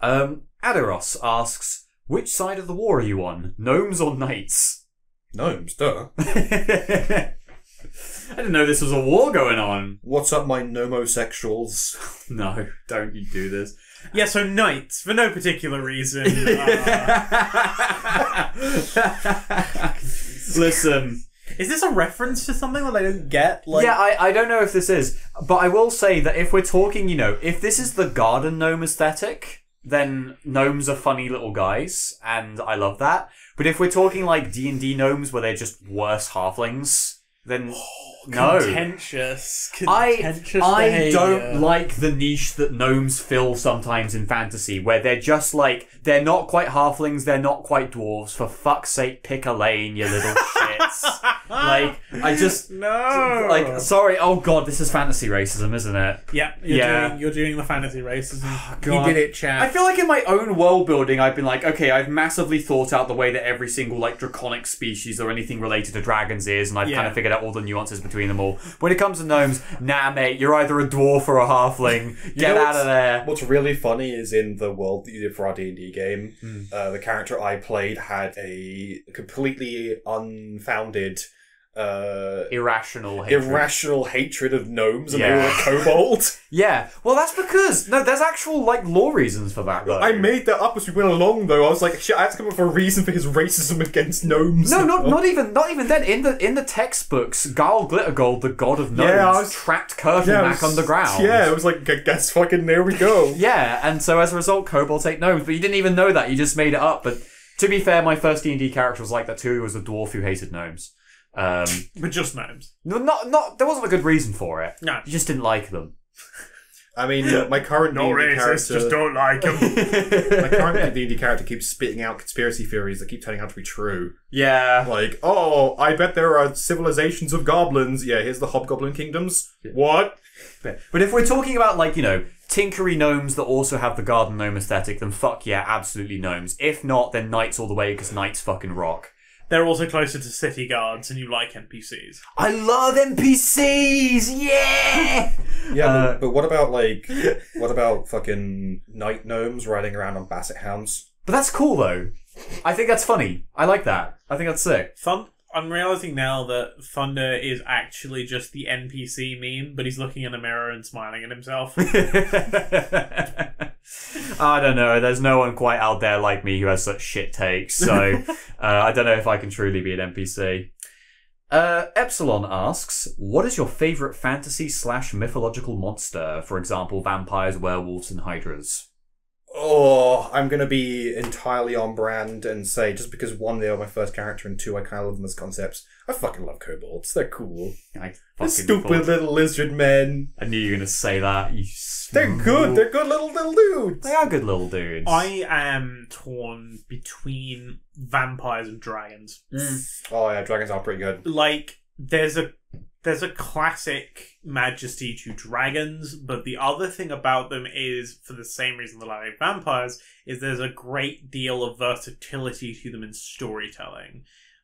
Aderos asks, which side of the war are you on? Gnomes or knights? Gnomes, duh. I didn't know this was a war going on. What's up, my nomosexuals? No, don't you do this. Yeah, so knights, for no particular reason. Listen. Is this a reference to something that I don't get? Like, Yeah, I don't know if this is, but I will say that if we're talking, you know, if this is the garden gnome aesthetic, then gnomes are funny little guys, and I love that. But if we're talking like D&D gnomes where they're just worse halflings, then no. Contentious I behavior. don't like the niche that gnomes fill sometimes in fantasy, where they're just like, they're not quite halflings, they're not quite dwarves. For fuck's sake, pick a lane, you little shits. Like, I just... No! Like, sorry, oh god, this is fantasy racism, isn't it? Yeah, you're doing the fantasy racism. You God. did it, chat. I feel like in my own world building, I've been like, okay, I've massively thought out the way that every single like draconic species or anything related to dragons is, and I've kind of figured out all the nuances between them all. When it comes to gnomes, nah, mate, you're either a dwarf or a halfling. Get out of there. What's really funny is in the world that you did for our D&D game, the character I played had a completely unfounded Irrational hatred of gnomes, and they were a kobold. Yeah, well, that's because there's actual like law reasons for that. Though. I made that up as we went along, though. I was like, shit, I had to come up with a reason for his racism against gnomes. No, not even then. In the textbooks, Garl Glittergold, the god of gnomes, trapped Kurtleback underground. Yeah, it was like, guess fucking there we go. Yeah, and so as a result, kobolds ate gnomes, but you didn't even know that. You just made it up. But to be fair, my first D&D character was like that too. He was a dwarf who hated gnomes. But just gnomes. No, not. There wasn't a good reason for it. No. You just didn't like them. I mean, my current D&D character... just don't like them. My current D&D character keeps spitting out conspiracy theories that keep turning out to be true. Yeah. Like, oh, I bet there are civilizations of goblins. Yeah, here's the hobgoblin kingdoms. What? But if we're talking about, like, tinkery gnomes that also have the garden gnome aesthetic, then fuck yeah, absolutely gnomes. If not, then knights all the way, because knights fucking rock. They're also closer to city guards, and you like NPCs. I love NPCs! Yeah! Yeah, but what about fucking night gnomes riding around on basset hounds? But that's cool, though. I think that's funny. I like that. I think that's sick. I'm realizing now that Thunder is actually just the NPC meme, but he's looking in a mirror and smiling at himself. I don't know. There's no one quite out there like me who has such shit takes, so I don't know if I can truly be an NPC. Epsilon asks, what is your favourite fantasy/mythological monster? For example, vampires, werewolves, and hydras. Oh, I'm going to be entirely on brand and say, just because one, they are my first character, and two, I kind of love them as concepts. I fucking love kobolds. They're cool. They're stupid little lizard men. I knew you were going to say that. They're good. They're good little dudes. They are good little dudes. I am torn between vampires and dragons. Oh yeah, dragons are pretty good. Like, there's a classic majesty to dragons, but the other thing about them is, for the same reason that I like vampires, is there's a great deal of versatility to them in storytelling.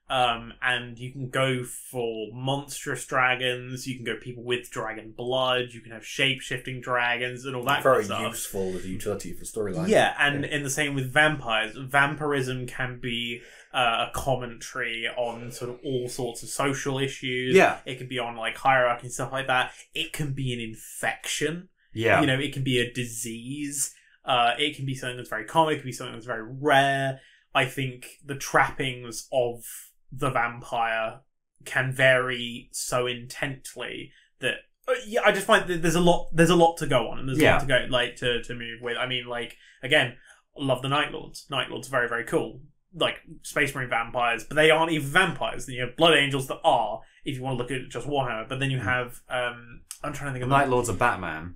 And you can go for monstrous dragons, you can go people with dragon blood, you can have shape-shifting dragons and all that kind of stuff. Very useful as a utility for storyline. Yeah, and in the same with vampires. Vampirism can be a commentary on sort of all sorts of social issues. Yeah. It can be on like hierarchy and stuff like that. It can be an infection. Yeah. It can be a disease. It can be something that's very common. It can be something that's very rare. I think the trappings of the vampire can vary so intently that I just find that there's a lot to go on, and there's a lot to go to move with. I mean, like, again, love the Night Lords. Night Lords are very, very cool. Like Space Marine vampires, but they aren't even vampires. Then you have Blood Angels that are, if you want to look at just Warhammer. But then you have I'm trying to think of Night Lords are Batman.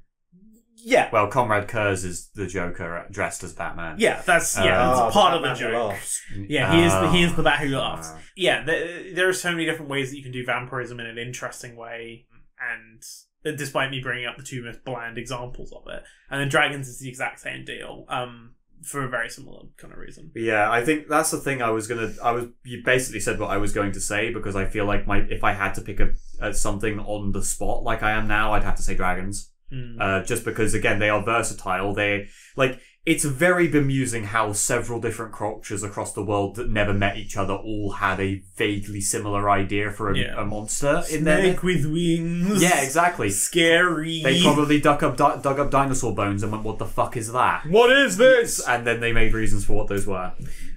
Yeah. Well, Comrade Kurz is the Joker dressed as Batman. Yeah, that's part of the joke. Yeah, he is the bat who laughs. Yeah, there are so many different ways that you can do vampirism in an interesting way, and despite me bringing up the two most bland examples of it, and then dragons is the exact same deal. For a very similar kind of reason. Yeah, I think that's the thing you basically said what I was going to say, because I feel like if I had to pick something on the spot like I am now, I'd have to say dragons. Just because, again, they are versatile. It's very bemusing how several different cultures across the world that never met each other all had a vaguely similar idea for a monster in there. Snake with wings. Yeah, exactly. Scary. They probably dug up dinosaur bones and went, "What the fuck is that? What is this?" And then they made reasons for what those were.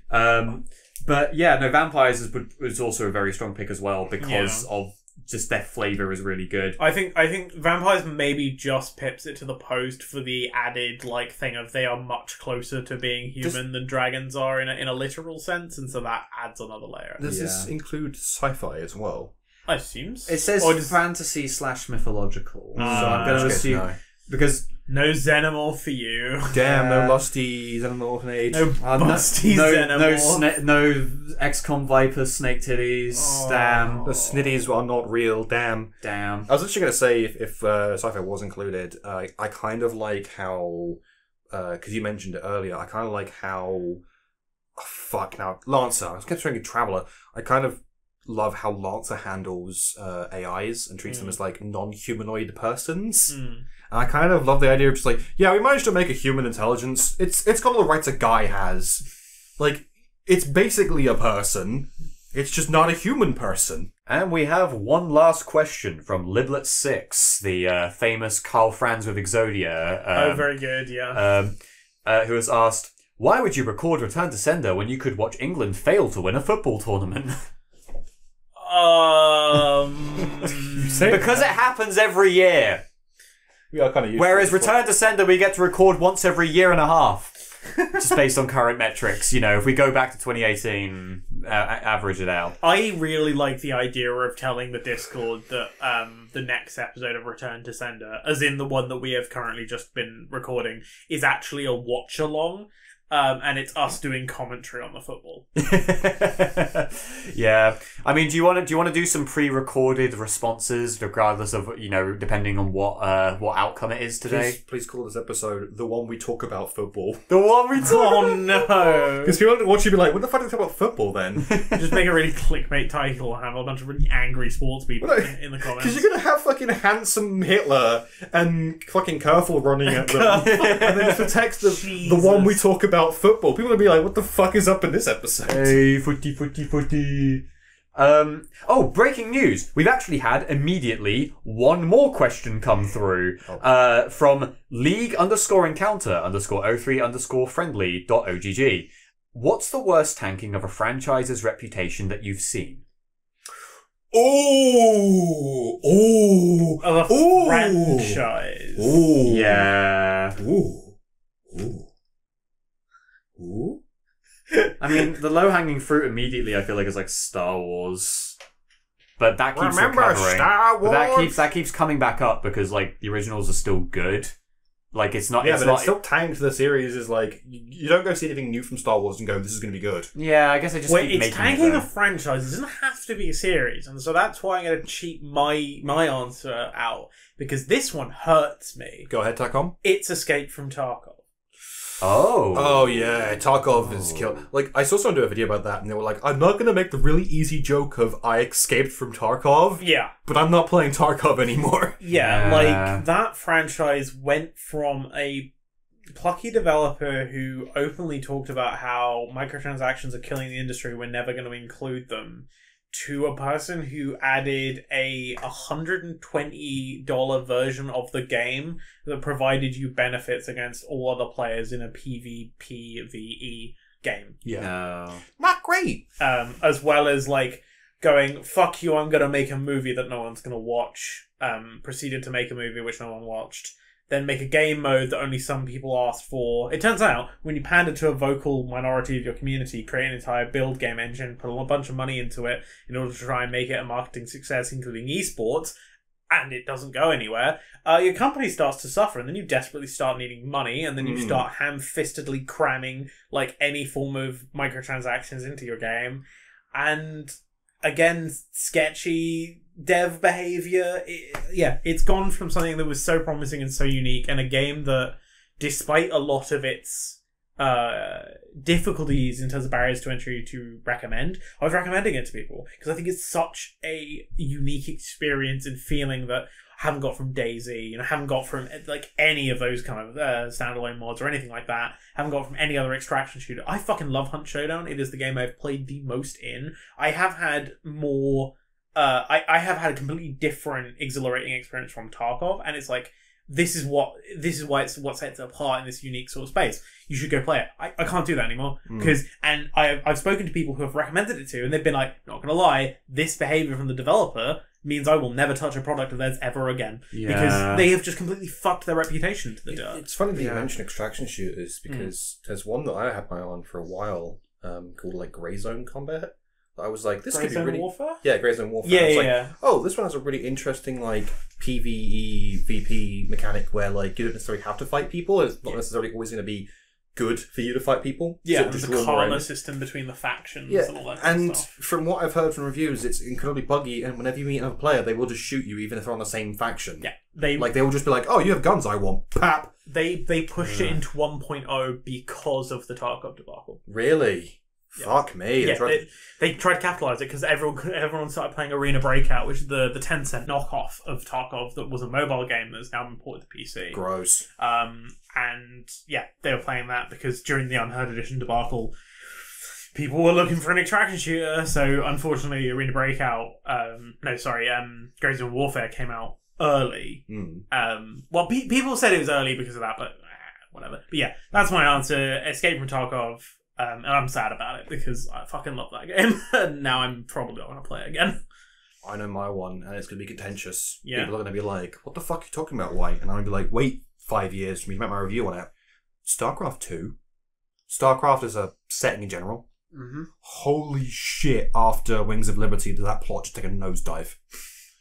But yeah, no, vampires is also a very strong pick as well, because of just their flavour is really good. I think vampires maybe just pips it to the post for the added thing of they are much closer to being human than dragons are in a literal sense, and so that adds another layer. Does this include sci-fi as well? I assume so. It says fantasy/mythological, so I'm going to assume because no Xenomorph for you. Damn, no lusty Xenomorph age. No busty Xenomorph. No XCOM Viper snake titties. Damn. The snitties are not real. Damn. I was actually going to say, if sci-fi was included, I kind of like how, because you mentioned it earlier, I kind of like how, Lancer. I was going to say Traveller. I kind of love how Lancer handles AIs and treats them as non-humanoid persons. And I kind of love the idea of just we managed to make a human intelligence. It's got all the rights a guy has. It's basically a person. It's just not a human person. And we have one last question from Liblet6, the famous Carl Franz with Exodia. Very good, yeah. Who has asked, why would you record Return to Sender when you could watch England fail to win a football tournament? Because it happens every year. We are kind of used Whereas Return to Sender we get to record once every year and a half. just based on current metrics. You know, if we go back to 2018, average it out. I really like the idea of telling the Discord that the next episode of Return to Sender, as in the one that we have currently just been recording, is actually a watch-along. And it's us doing commentary on the football. Yeah, I mean, do you want to do some pre-recorded responses, regardless of depending on what outcome it is today? Please call this episode the one we talk about football. The one we talk. Oh no! Because people watch you be like, "What the fuck do they talk about football then?" Just make a really clickbait title and have a bunch of really angry sports people in the comments. Because you're gonna have fucking handsome Hitler and fucking Kerfus running at them, and then just the text of the one we talk about football. People will be like, what the fuck is up in this episode? Hey, footy. Breaking news. We've actually had immediately one more question come through from league_encounter_03_friendly.ogg. What's the worst tanking of a franchise's reputation that you've seen? Of a franchise. Yeah. Ooh. I mean, the low-hanging fruit immediately, I feel like, is like Star Wars, but that keeps recovering. Star Wars? But that keeps coming back up because like the originals are still good. Like it's not. Yeah, it's but not, it's still tanked. The series is like you don't go see anything new from Star Wars and go, "This is going to be good." Yeah, I guess I just keep it's making tanking it, a franchise. It doesn't have to be a series, and so that's why I'm going to cheat my answer out because this one hurts me. Go ahead, Tacom. It's Escape from Tarkov. Oh yeah, Tarkov is killed. Like I saw someone do a video about that, and they were like, "I'm not gonna make the really easy joke of I escaped from Tarkov, but I'm not playing Tarkov anymore." Yeah, like that franchise went from a plucky developer who openly talked about how microtransactions are killing the industry, we're never going to include them, to a person who added a $120 version of the game that provided you benefits against all other players in a PvPvE game. Yeah. No. Not great. As well as like going, fuck you, I'm going to make a movie that no one's going to watch. Proceeded to make a movie which no one watched. Then make a game mode that only some people asked for. It turns out, when you pander to a vocal minority of your community, create an entire build game engine, put a bunch of money into it in order to try and make it a marketing success, including esports, and it doesn't go anywhere, your company starts to suffer, and then you desperately start needing money, and then you start ham-fistedly cramming like any form of microtransactions into your game, and again, sketchy dev behavior. It's gone from something that was so promising and so unique, and a game that, despite a lot of its difficulties in terms of barriers to entry to recommend, I was recommending it to people because I think it's such a unique experience and feeling that I haven't got from DayZ, haven't got from like any of those kind of standalone mods or anything like that. Haven't got from any other extraction shooter. I fucking love Hunt Showdown. It is the game I've played the most in. I have had more. I have had a completely different, exhilarating experience from Tarkov, and it's like this is why it's what sets it apart in this unique sort of space. You should go play it. I can't do that anymore because I've spoken to people who have recommended it to, and they've been like, not gonna lie, this behavior from the developer means I will never touch a product of theirs ever again because they have just completely fucked their reputation to the dirt. It's funny that you mention extraction shooters because there's one that I had my eye on for a while called like Grey Zone Combat. I was like, this could be really... Warfare? Yeah, Grey Zone Warfare. Oh, this one has a really interesting like PvE, VP mechanic where like you don't necessarily have to fight people. It's not necessarily always going to be good for you to fight people. Yeah, so there's a karma system between the factions and all that kind of stuff. From what I've heard from reviews, it's incredibly buggy, and whenever you meet another player, they will just shoot you even if they're on the same faction. Yeah. They will just be like, oh, you have guns, I want. Pap! They pushed it into 1.0 because of the Tarkov debacle. Really? Yeah. Fuck me. Yeah, they tried to capitalise it because everyone started playing Arena Breakout, which is the Tencent knockoff of Tarkov that was a mobile game that's now been ported to PC. Gross. And yeah, they were playing that because during the Unheard Edition debacle, people were looking for an extraction shooter, so unfortunately Arena Breakout, Grey Zone Warfare came out early. Well, people said it was early because of that, but whatever. But yeah, that's my answer. Escape from Tarkov. And I'm sad about it because I fucking love that game. And now I'm probably not going to play it again. I know my one, and it's going to be contentious. Yeah. People are going to be like, what the fuck are you talking about, White? And I'm going to be like, wait 5 years for me to make my review on it. StarCraft 2? StarCraft as a setting in general. Mm-hmm. Holy shit! After Wings of Liberty, did that plot just take a nosedive?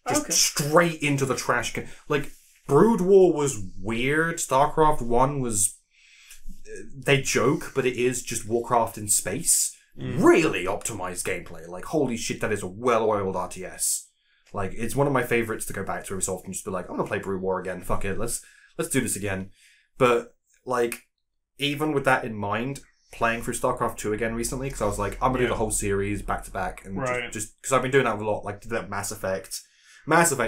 Just straight into the trash can. Like, Brood War was weird. StarCraft 1 was... They joke, but it is just Warcraft in space. Really optimized gameplay. Like, holy shit, that is a well-oiled RTS. Like, it's one of my favorites to go back to every so often, just be like, I'm gonna play Brood War again, fuck it, let's do this again. But, like, even with that in mind, playing through StarCraft 2 again recently, because I was like, I'm gonna do the whole series back to back, and just because I've been doing that a lot, like, did that Mass Effect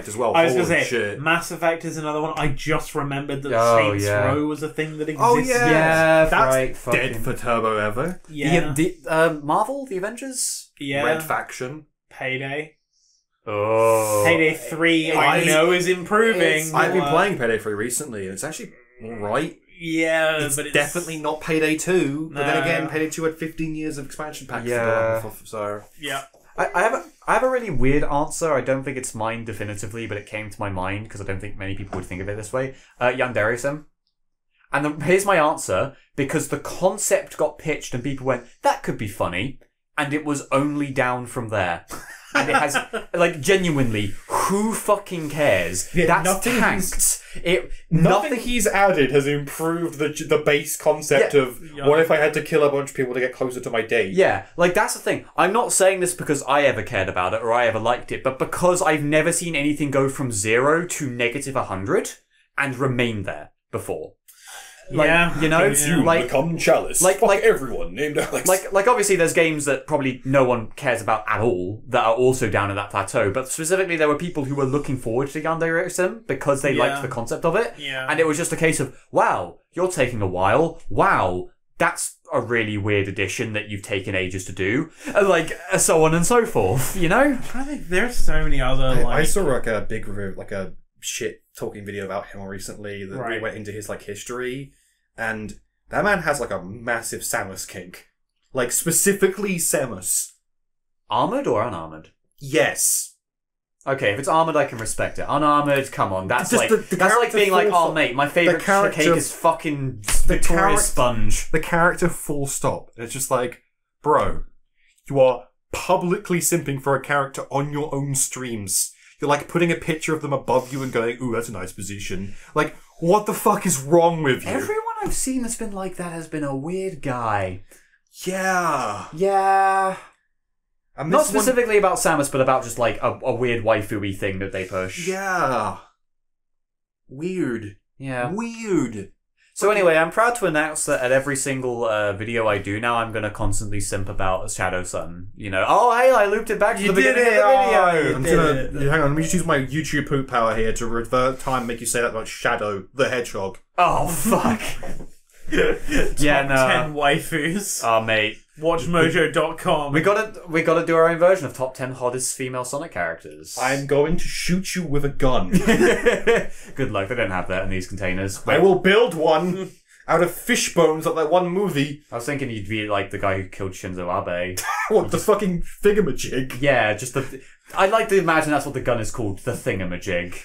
as well. I was gonna say, shit. Mass Effect is another one. I just remembered that Saints Row was a thing that existed. Oh yeah, that's right. fucking... Dead for Turbo Ever. Yeah. The Marvel, the Avengers, Red Faction, Payday. Oh, Payday 3, I know is improving. I've been playing Payday 3 recently, and it's actually alright. Yeah, it's but it's definitely not Payday 2. But then No. again, Payday 2 had 15 years of expansion packs Yeah. to go off of, so... yeah. I have a really weird answer. I don't think it's mine definitively, but it came to my mind because I don't think many people would think of it this way. Yandere-sim. And here's my answer, because the concept got pitched and people went, that could be funny, and it was only down from there. And it has, like, genuinely, who fucking cares? Yeah, That's tanked. Nothing he's added has improved the base concept of what if I had to kill a bunch of people to get closer to my date? Yeah, like, that's the thing. I'm not saying this because I ever cared about it or I ever liked it, but because I've never seen anything go from 0 to negative 100 and remain there before. Like, Yeah. you know, You like, become Chalice. like- Fuck like- everyone named Alex. like obviously there's games that probably no one cares about at all that are also down at that plateau, but specifically there were people who were looking forward to Yandere-sim because they liked the concept of it. Yeah. And it was just a case of, wow, you're taking a while. Wow, that's a really weird addition that you've taken ages to do. Like, so on and so forth, you know? I think there's so many other, I saw like a big review, like a shit talking video about him recently that really went into his like history, and that man has like a massive Samus kink. Like, specifically Samus. Armoured or unarmoured? Yes. Okay, if it's armoured, I can respect it. Unarmoured, come on. That's Just like the that's like character being like, full oh mate, my favourite character- cake is fucking Victoria Sponge. The character full stop. It's just like, bro, you are publicly simping for a character on your own streams. You're like putting a picture of them above you and going, ooh, that's a nice position. Like, what the fuck is wrong with you? Everyone I've seen that's been like that has been a weird guy. Yeah. Yeah. And Not this one- specifically about Samus, but about just like a weird waifu-y thing that they push. Yeah. Weird. Yeah. Weird. So anyway, I'm proud to announce that at every single video I do now, I'm going to constantly simp about Shadow Sun. You know, oh hey, I looped it back to the beginning of the video. I'm gonna hang on. Let me just use my YouTube poop power here to revert time, and make you say that about Shadow the Hedgehog. Oh fuck. Yeah, no. 10 waifus. Oh mate, WatchMojo.com. we gotta do our own version of top 10 hottest female Sonic characters. I'm going to shoot you with a gun. Good luck. They don't have that in these containers. I will build one out of fish bones like that one movie. I was thinking you'd be like the guy who killed Shinzo Abe. What, the fucking thingamajig? Yeah, just the. I'd like to imagine that's what the gun is called, the thingamajig.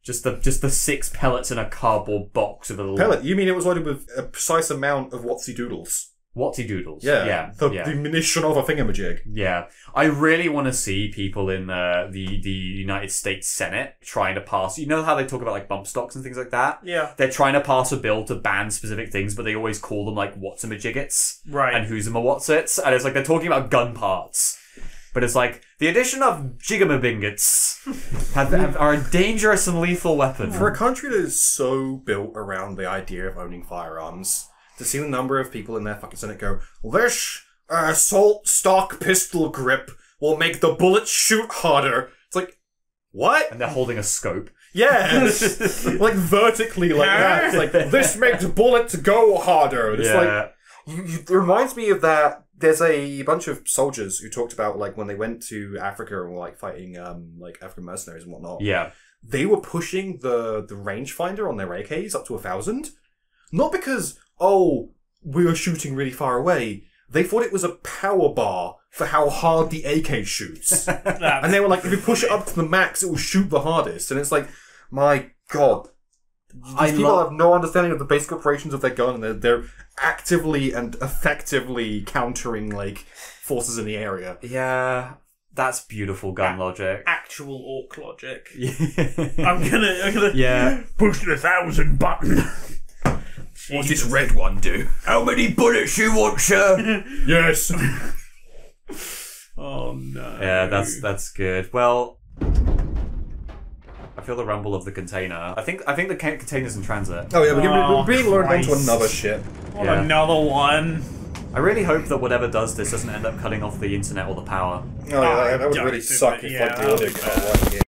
Just the 6 pellets in a cardboard box with a little Pellet, you mean it was loaded with a precise amount of Watsy Doodles? Watsy Doodles. Yeah. The yeah. diminution of a thingamajig. Yeah, I really want to see people in the United States Senate trying to pass. You know how they talk about like bump stocks and things like that? Yeah. They're trying to pass a bill to ban specific things, but they always call them like Whatsamajiggets Right. and Who'samawatsits, and it's like they're talking about gun parts. But it's like, the addition of Jigamabingets are a dangerous and lethal weapon. For a country that is so built around the idea of owning firearms, to see the number of people in their fucking Senate go, this assault stock pistol grip will make the bullets shoot harder. It's like, what? And they're holding a scope. Yeah, like vertically like that. It's like, this makes bullets go harder. And it's like, it reminds me of that. There's a bunch of soldiers who talked about like when they went to Africa and were like fighting like African mercenaries and whatnot. Yeah. They were pushing the rangefinder on their AKs up to 1,000. Not because, oh, we were shooting really far away. They thought it was a power bar for how hard the AK shoots. And they were like, if you push it up to the max, it will shoot the hardest. And it's like, my God. These people have no understanding of the basic operations of their gun, and they're actively and effectively countering like forces in the area. Yeah, that's beautiful gun logic. Actual orc logic. Yeah. I'm gonna Push the 1,000 button. What's this red one do? How many bullets you want, sir? Yes. Oh no. Yeah, that's good. Well, I feel the rumble of the container. I think the container's in transit. Oh yeah, we're being lured onto Christ. another ship. What Yeah. another one. I really hope that whatever does this doesn't end up cutting off the internet or the power. Oh yeah, that would don't really think suck that- if yeah, I did it.